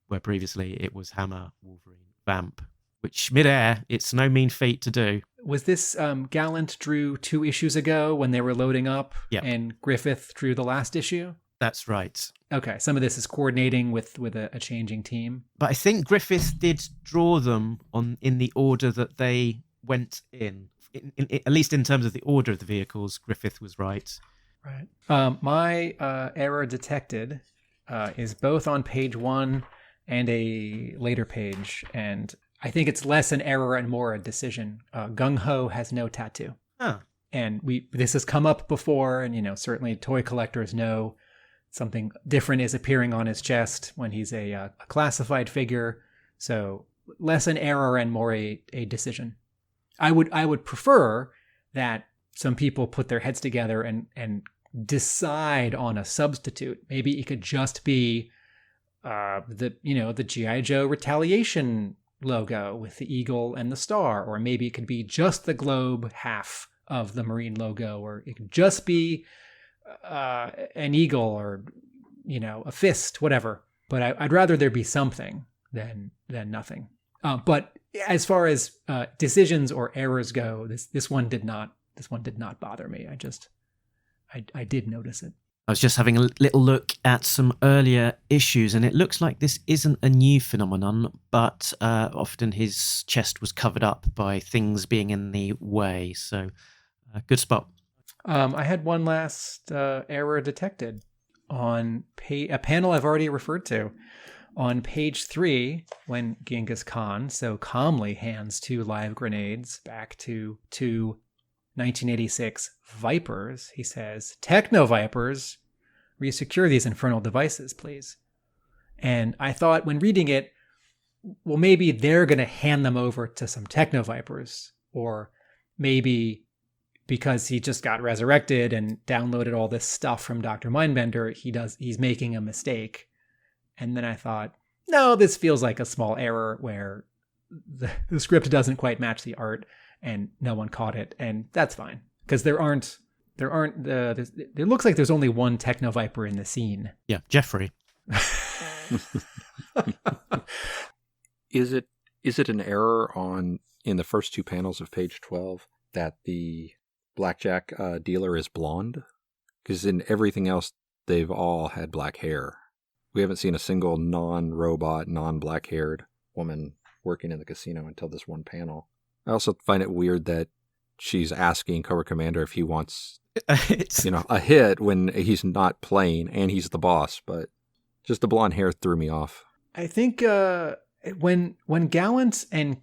where previously it was Hammer, Wolverine, Vamp, which midair, it's no mean feat to do. Was this Gallant drew 2 issues ago when they were loading up, and Griffith drew the last issue? That's right. Okay, some of this is coordinating with a changing team. But I think Griffith did draw them in the order that they went in. At least in terms of the order of the vehicles, Griffith was right. Right. My error detected is both on page 1 and a later page, and I think it's less an error and more a decision. Gung Ho has no tattoo. Huh. And this has come up before, and certainly toy collectors know something different is appearing on his chest when he's a classified figure. So less an error and more a decision. I would prefer that some people put their heads together and decide on a substitute. Maybe it could just be the G.I. Joe Retaliation logo with the eagle and the star, or maybe it could be just the globe half of the Marine logo, or it could just be an eagle, or a fist, whatever. But I'd rather there be something than nothing. But as far as decisions or errors go, this one did not bother me. I did notice it. I was just having a little look at some earlier issues, and it looks like this isn't a new phenomenon, but often his chest was covered up by things being in the way. So, good spot. I had one last error detected on a panel I've already referred to. On page 3, when Genghis Khan so calmly hands 2 live grenades back to 1986 Vipers, he says, "Techno Vipers, resecure these infernal devices, please." And I thought when reading it, well, maybe they're going to hand them over to some Techno Vipers, or maybe because he just got resurrected and downloaded all this stuff from Dr. Mindbender, he's making a mistake. And then I thought, no, this feels like a small error where the script doesn't quite match the art, and no one caught it, and that's fine, because it looks like there's only one Techno Viper in the scene. Yeah, Jeffrey. Is it an error in the first 2 panels of page 12 that the blackjack dealer is blonde? Because in everything else, they've all had black hair. We haven't seen a single non-robot, non-black-haired woman working in the casino until this one panel. I also find it weird that she's asking Cobra Commander if he wants, a hit when he's not playing and he's the boss. But just the blonde hair threw me off. I think when Gallant and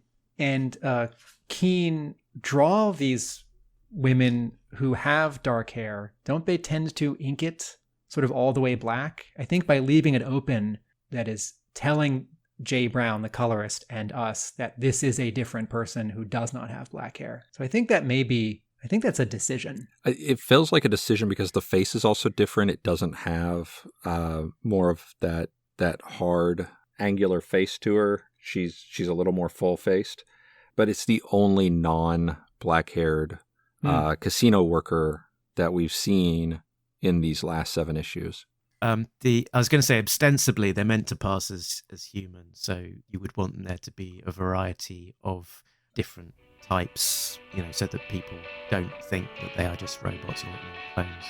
Keen draw these women who have dark hair, don't they tend to ink it sort of all the way black? I think by leaving it open, that is telling Jay Brown, the colorist, and us that this is a different person who does not have black hair. So I think that's a decision. It feels like a decision because the face is also different. It doesn't have more of that hard angular face to her. She's a little more full-faced, but it's the only non-black-haired casino worker that we've seen in these last 7 issues. I was going to say, ostensibly, they're meant to pass as human, so you would want there to be a variety of different types, so that people don't think that they are just robots or clones.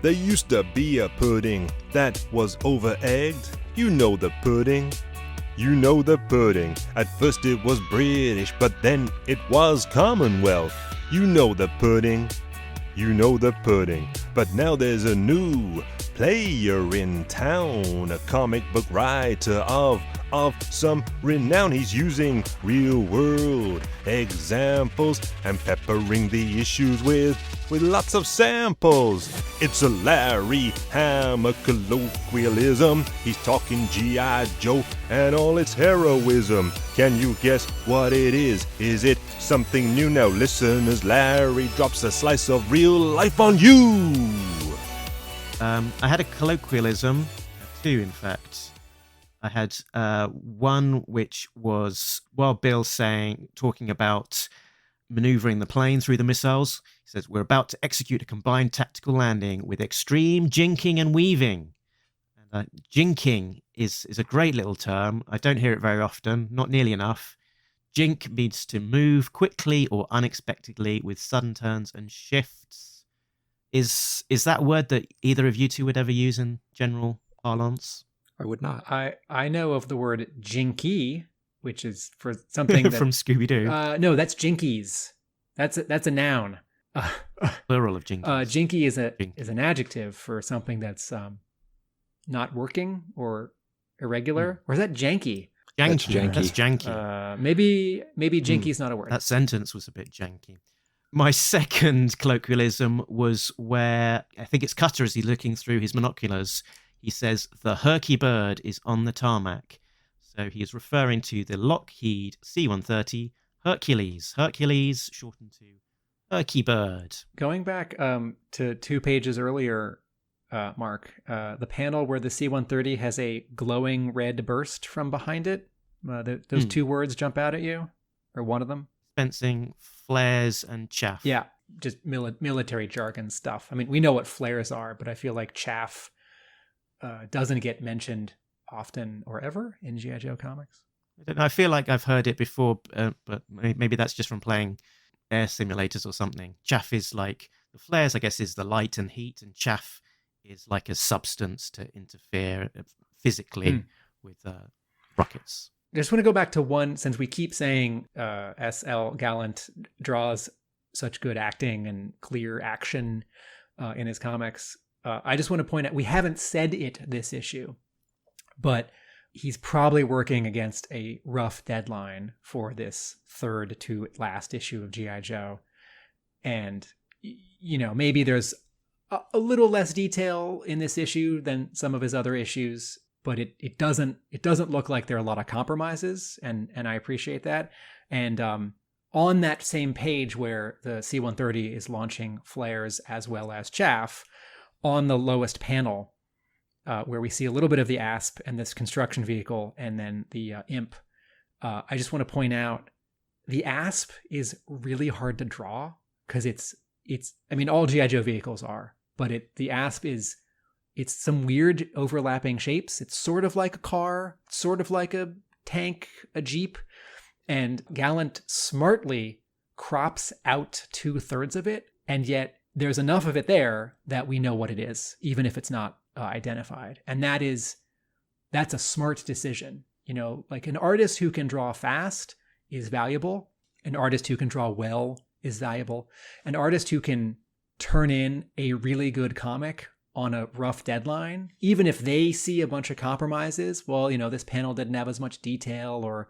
There used to be a pudding that was over-egged. You know the pudding. You know the pudding. At first it was British, but then it was Commonwealth. You know the pudding. You know the pudding. But now there's a new player in town, a comic book writer of some renown. He's using real world examples and peppering the issues with lots of samples. It's a Larry Hammer colloquialism. He's talking G.I. Joe and all its heroism. Can you guess what it is? Is it something new? Now listen as Larry drops a slice of real life on you. I had a colloquialism, two in fact. I had one which was Wild Bill talking about maneuvering the plane through the missiles. He says, we're about to execute a combined tactical landing with extreme jinking and weaving. And jinking is a great little term. I don't hear it very often, not nearly enough. Jink means to move quickly or unexpectedly with sudden turns and shifts. Is that a word that either of you two would ever use in general parlance? I would not. I know of the word jinky, which is for something that, from Scooby-Doo. No, that's jinkies. That's a noun. Plural of jinkies. Jinky is an adjective for something that's not working or irregular. Or is that janky? Janky. That's janky. Maybe jinky's not a word. That sentence was a bit janky. My second colloquialism was where, I think it's Cutter as he's looking through his binoculars, he says, the Herky bird is on the tarmac. So he is referring to the Lockheed C-130 Hercules. Hercules, shortened to Herky bird. Going back to 2 pages earlier, Mark, the panel where the C-130 has a glowing red burst from behind it, those 2 words jump out at you? Or one of them? Fencing, flares, and chaff. Yeah, just military jargon stuff. I mean, we know what flares are, but I feel like chaff doesn't get mentioned often or ever in G.I. Joe comics. I don't know. I feel like I've heard it before, but maybe that's just from playing air simulators or something. Chaff is like, the flares, I guess, is the light and heat, and chaff is like a substance to interfere physically with rockets. I just want to go back to one, since we keep saying S.L. Gallant draws such good acting and clear action in his comics. I just want to point out, we haven't said it this issue, but he's probably working against a rough deadline for this third to last issue of G.I. Joe. And, you know, maybe there's a little less detail in this issue than some of his other issues, but it doesn't look like there are a lot of compromises, and I appreciate that. And on that same page where the C-130 is launching flares as well as chaff, on the lowest panel, where we see a little bit of the ASP and this construction vehicle and then the imp, I just want to point out the ASP is really hard to draw because it's I mean, all G.I. Joe vehicles are, but the ASP is, it's some weird overlapping shapes. It's sort of like a car, sort of like a tank, a Jeep. And Gallant smartly crops out 2/3 of it. And yet there's enough of it there that we know what it is, even if it's not identified. And that's a smart decision. You know, like an artist who can draw fast is valuable. An artist who can draw well is valuable. An artist who can turn in a really good comic on a rough deadline, even if they see a bunch of compromises, well, you know, this panel didn't have as much detail, or,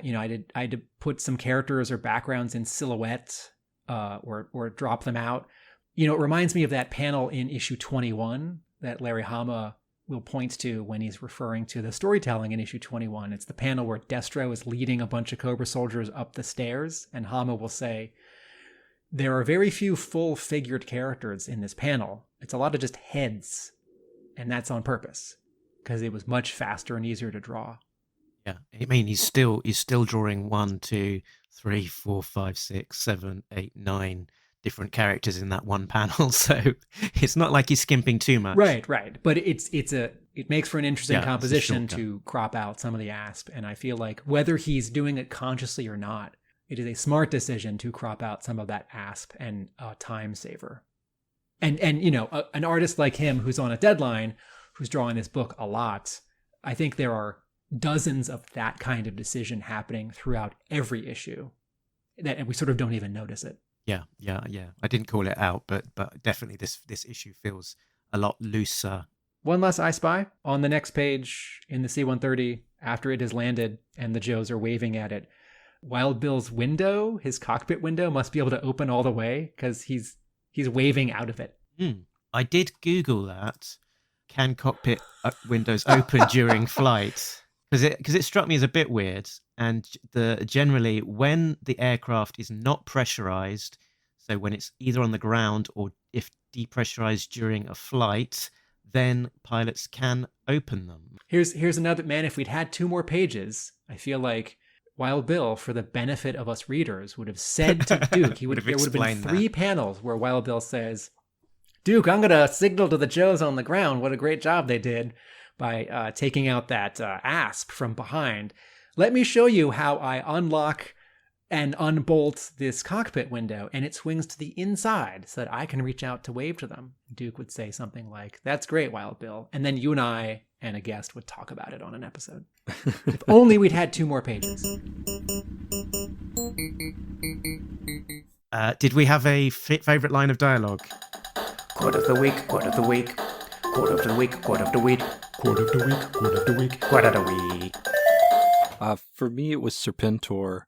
you know, I had to put some characters or backgrounds in silhouette, or drop them out. You know, it reminds me of that panel in issue 21 that Larry Hama will point to when he's referring to the storytelling in issue 21. It's the panel where Destro is leading a bunch of Cobra soldiers up the stairs, and Hama will say, there are very few full-figured characters in this panel. It's a lot of just heads, and that's on purpose because it was much faster and easier to draw. Yeah, I mean, he's still drawing 1, 2, 3, 4, 5, 6, 7, 8, 9 different characters in that one panel, so it's not like he's skimping too much. Right. But it makes for an interesting composition to crop out some of the ASP, and I feel like whether he's doing it consciously or not, it is a smart decision to crop out some of that ASP and time saver. And you know, an artist like him who's on a deadline, who's drawing this book a lot, I think there are dozens of that kind of decision happening throughout every issue, and we sort of don't even notice it. Yeah. I didn't call it out, but definitely this issue feels a lot looser. One last I Spy on the next page in the C-130 after it has landed and the Joes are waving at it. Wild Bill's window, his cockpit window, must be able to open all the way because he's waving out of it. I did Google that. Can cockpit windows open during flight? Because it struck me as a bit weird. And generally, when the aircraft is not pressurized, so when it's either on the ground or if depressurized during a flight, then pilots can open them. Here's another, man, if we'd had 2 more pages, I feel like Wild Bill, for the benefit of us readers, would have said to Duke, there would have been 3 panels where Wild Bill says, Duke, I'm going to signal to the Joes on the ground what a great job they did by taking out that asp from behind. Let me show you how I unlock and unbolt this cockpit window, and it swings to the inside so that I can reach out to wave to them. Duke would say something like, that's great, Wild Bill. And then you and I and a guest would talk about it on an episode. If only we'd had 2 more pages. Did we have a favorite line of dialogue? Quote of the week, quote of the week, quote of the week, quote of the week, quote of the week, quote of the week, quote of the week. For me, it was Serpentor.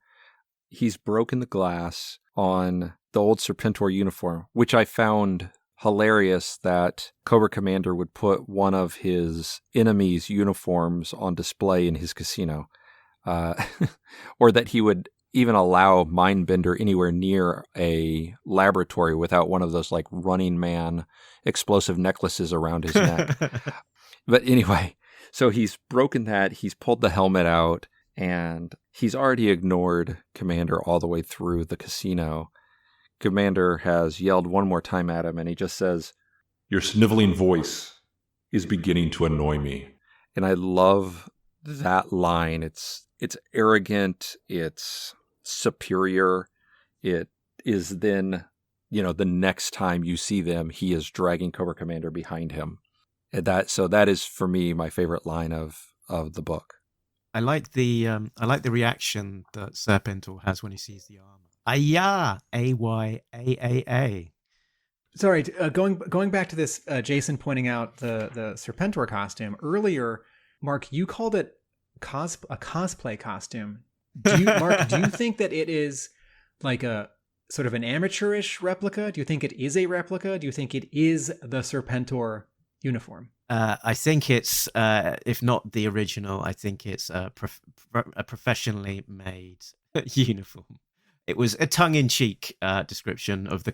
He's broken the glass on the old Serpentor uniform, which I found hilarious that Cobra Commander would put one of his enemies' uniforms on display in his casino, or that he would even allow Mindbender anywhere near a laboratory without one of those like Running Man explosive necklaces around his neck. But anyway, so he's broken that, he's pulled the helmet out, and he's already ignored Commander all the way through the casino. Commander has yelled one more time at him, and he just says, "Your sniveling voice is beginning to annoy me." And I love that line. It's arrogant, it's superior. It is then, the next time you see them, he is dragging Cobra Commander behind him. And that is for me my favorite line of the book. I like the reaction that Serpentor has when he sees the armor. Ayah, A-Y-A-A-A. Sorry, going back to this, Jason pointing out the Serpentor costume earlier. Mark, you called it a cosplay costume. Mark, do you think that it is like a sort of an amateurish replica? Do you think it is a replica? Do you think it is the Serpentor uniform? I think it's, if not the original, I think it's a professionally made uniform. It was a tongue-in-cheek description of the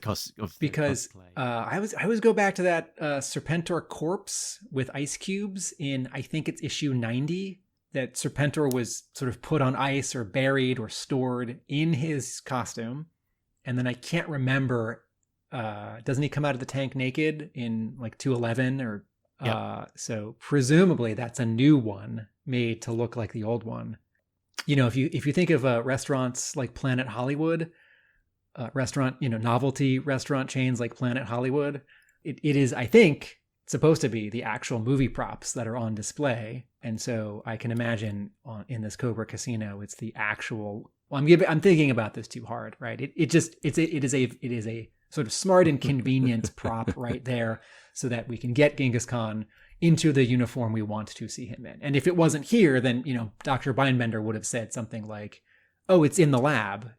because I always go back to that Serpentor corpse with ice cubes in, I think it's issue 90, that Serpentor was sort of put on ice or buried or stored in his costume, and then I can't remember. Doesn't he come out of the tank naked in like 211 or? Yep. So presumably that's a new one made to look like the old one. If you think of restaurants like Planet Hollywood, novelty restaurant chains like Planet Hollywood, it is, I think, supposed to be the actual movie props that are on display. And so I can imagine in this Cobra Casino, it's the actual. Well, I'm thinking about this too hard, right? It is a sort of smart and convenient prop right there, so that we can get Genghis Khan into the uniform we want to see him in. And if it wasn't here, then, Dr. Bindbender would have said something like, "Oh, it's in the lab.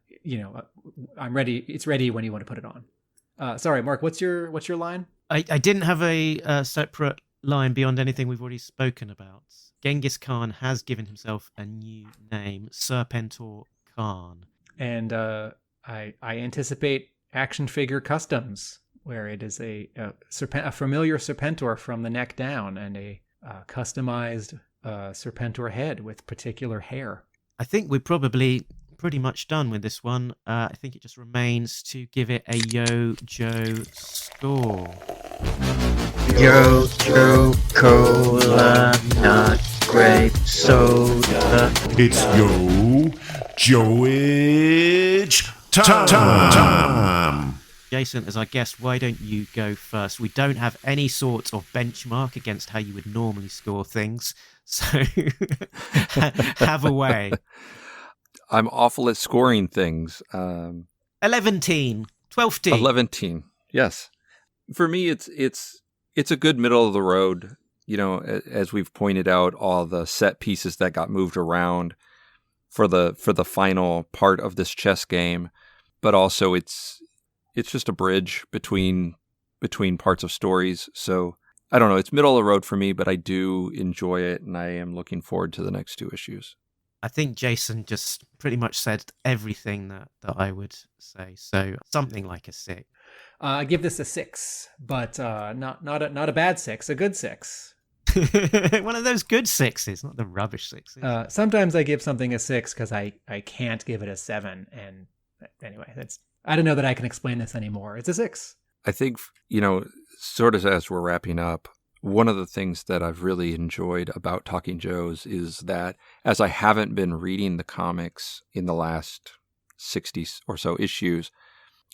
I'm ready. It's ready when you want to put it on." Sorry, Mark, what's your line? I didn't have a separate line beyond anything we've already spoken about. Genghis Khan has given himself a new name, Serpentor Khan. And I anticipate action figure customs, where it is a familiar Serpentor from the neck down and a customized Serpentor head with particular hair. I think we're probably pretty much done with this one. I think it just remains to give it a Yo Joe score. Yo Joe Cola, not grape soda. It's Yo Joeage time. Jason, as our guest, why don't you go first? We don't have any sort of benchmark against how you would normally score things, so have a way. I'm awful at scoring things. 11-teen, 12-teen. 11-teen, yes. For me, it's a good middle of the road. You know, as we've pointed out, all the set pieces that got moved around for the final part of this chess game, but also it's just a bridge between parts of stories. So I don't know, it's middle of the road for me, but I do enjoy it, and I am looking forward to the next 2 issues. I think Jason just pretty much said everything that I would say. So something like a 6. I give this a 6, but not a bad 6, a good 6. One of those good 6s, not the rubbish 6s. Sometimes I give something a 6 because I can't give it a 7. And anyway, I don't know that I can explain this anymore. It's a 6. I think, you know, sort of as we're wrapping up, one of the things that I've really enjoyed about Talking Joes is that as I haven't been reading the comics in the last 60 or so issues,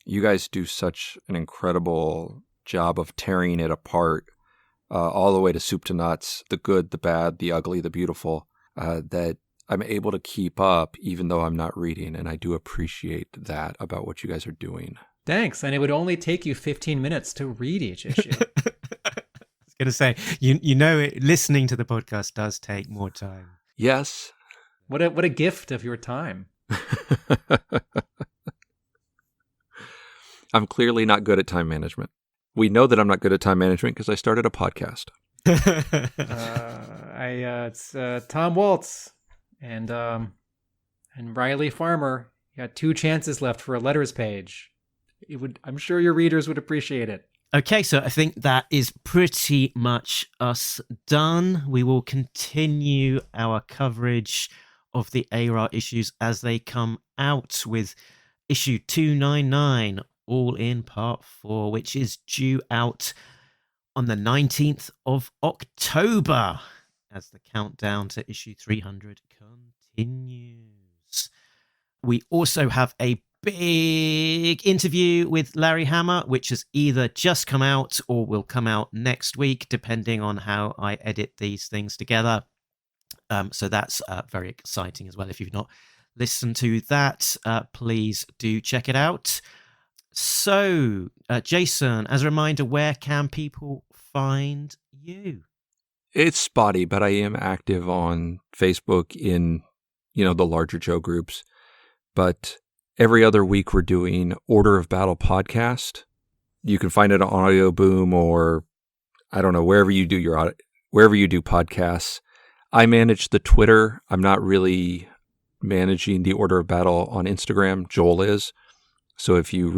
you guys do such an incredible job of tearing it apart all the way to soup to nuts, the good, the bad, the ugly, the beautiful, that I'm able to keep up even though I'm not reading. And I do appreciate that about what you guys are doing. Thanks. And it would only take you 15 minutes to read each issue. I was going to say, you know, listening to the podcast does take more time. Yes. What a gift of your time. I'm clearly not good at time management. We know that I'm not good at time management because I started a podcast. It's Tom Waltz and Riley Farmer. You got 2 chances left for a letters page. I'm sure your readers would appreciate it. Okay, so I think that is pretty much us done. We will continue our coverage of the ARAH issues as they come out with issue 299, All in Part 4, which is due out on the 19th of October as the countdown to issue 300 continues. We also have a big interview with Larry Hama, which has either just come out or will come out next week, depending on how I edit these things together. So that's very exciting as well. If you've not listened to that, please do check it out. So, Jason, as a reminder, where can people find you? It's spotty, but I am active on Facebook in, the larger Joe groups. But every other week we're doing Order of Battle podcast. You can find it on Audio Boom or, I don't know, wherever you do podcasts. I manage the Twitter. I'm not really managing the Order of Battle on Instagram. Joel is. So if you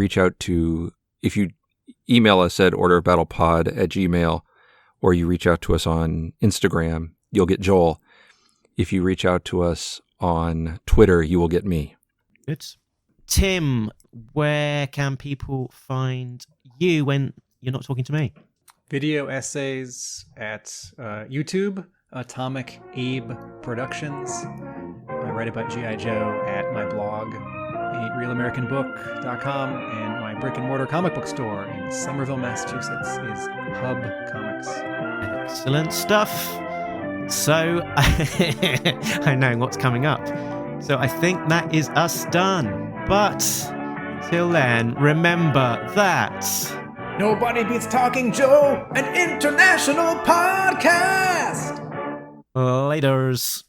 email us at orderofbattlepod@gmail.com, or you reach out to us on Instagram, you'll get Joel. If you reach out to us on Twitter, you will get me. Good. Tim, where can people find you when you're not talking to me? Video essays at YouTube, Atomic Abe Productions. I write about G.I. Joe at my blog, realamericanbook.com, and my brick and mortar comic book store in Somerville, Massachusetts is Hub Comics. Excellent stuff. So, I know what's coming up. So I think that is us done. But until then, remember that Nobody Beats Talking Joe, an international podcast. Laters.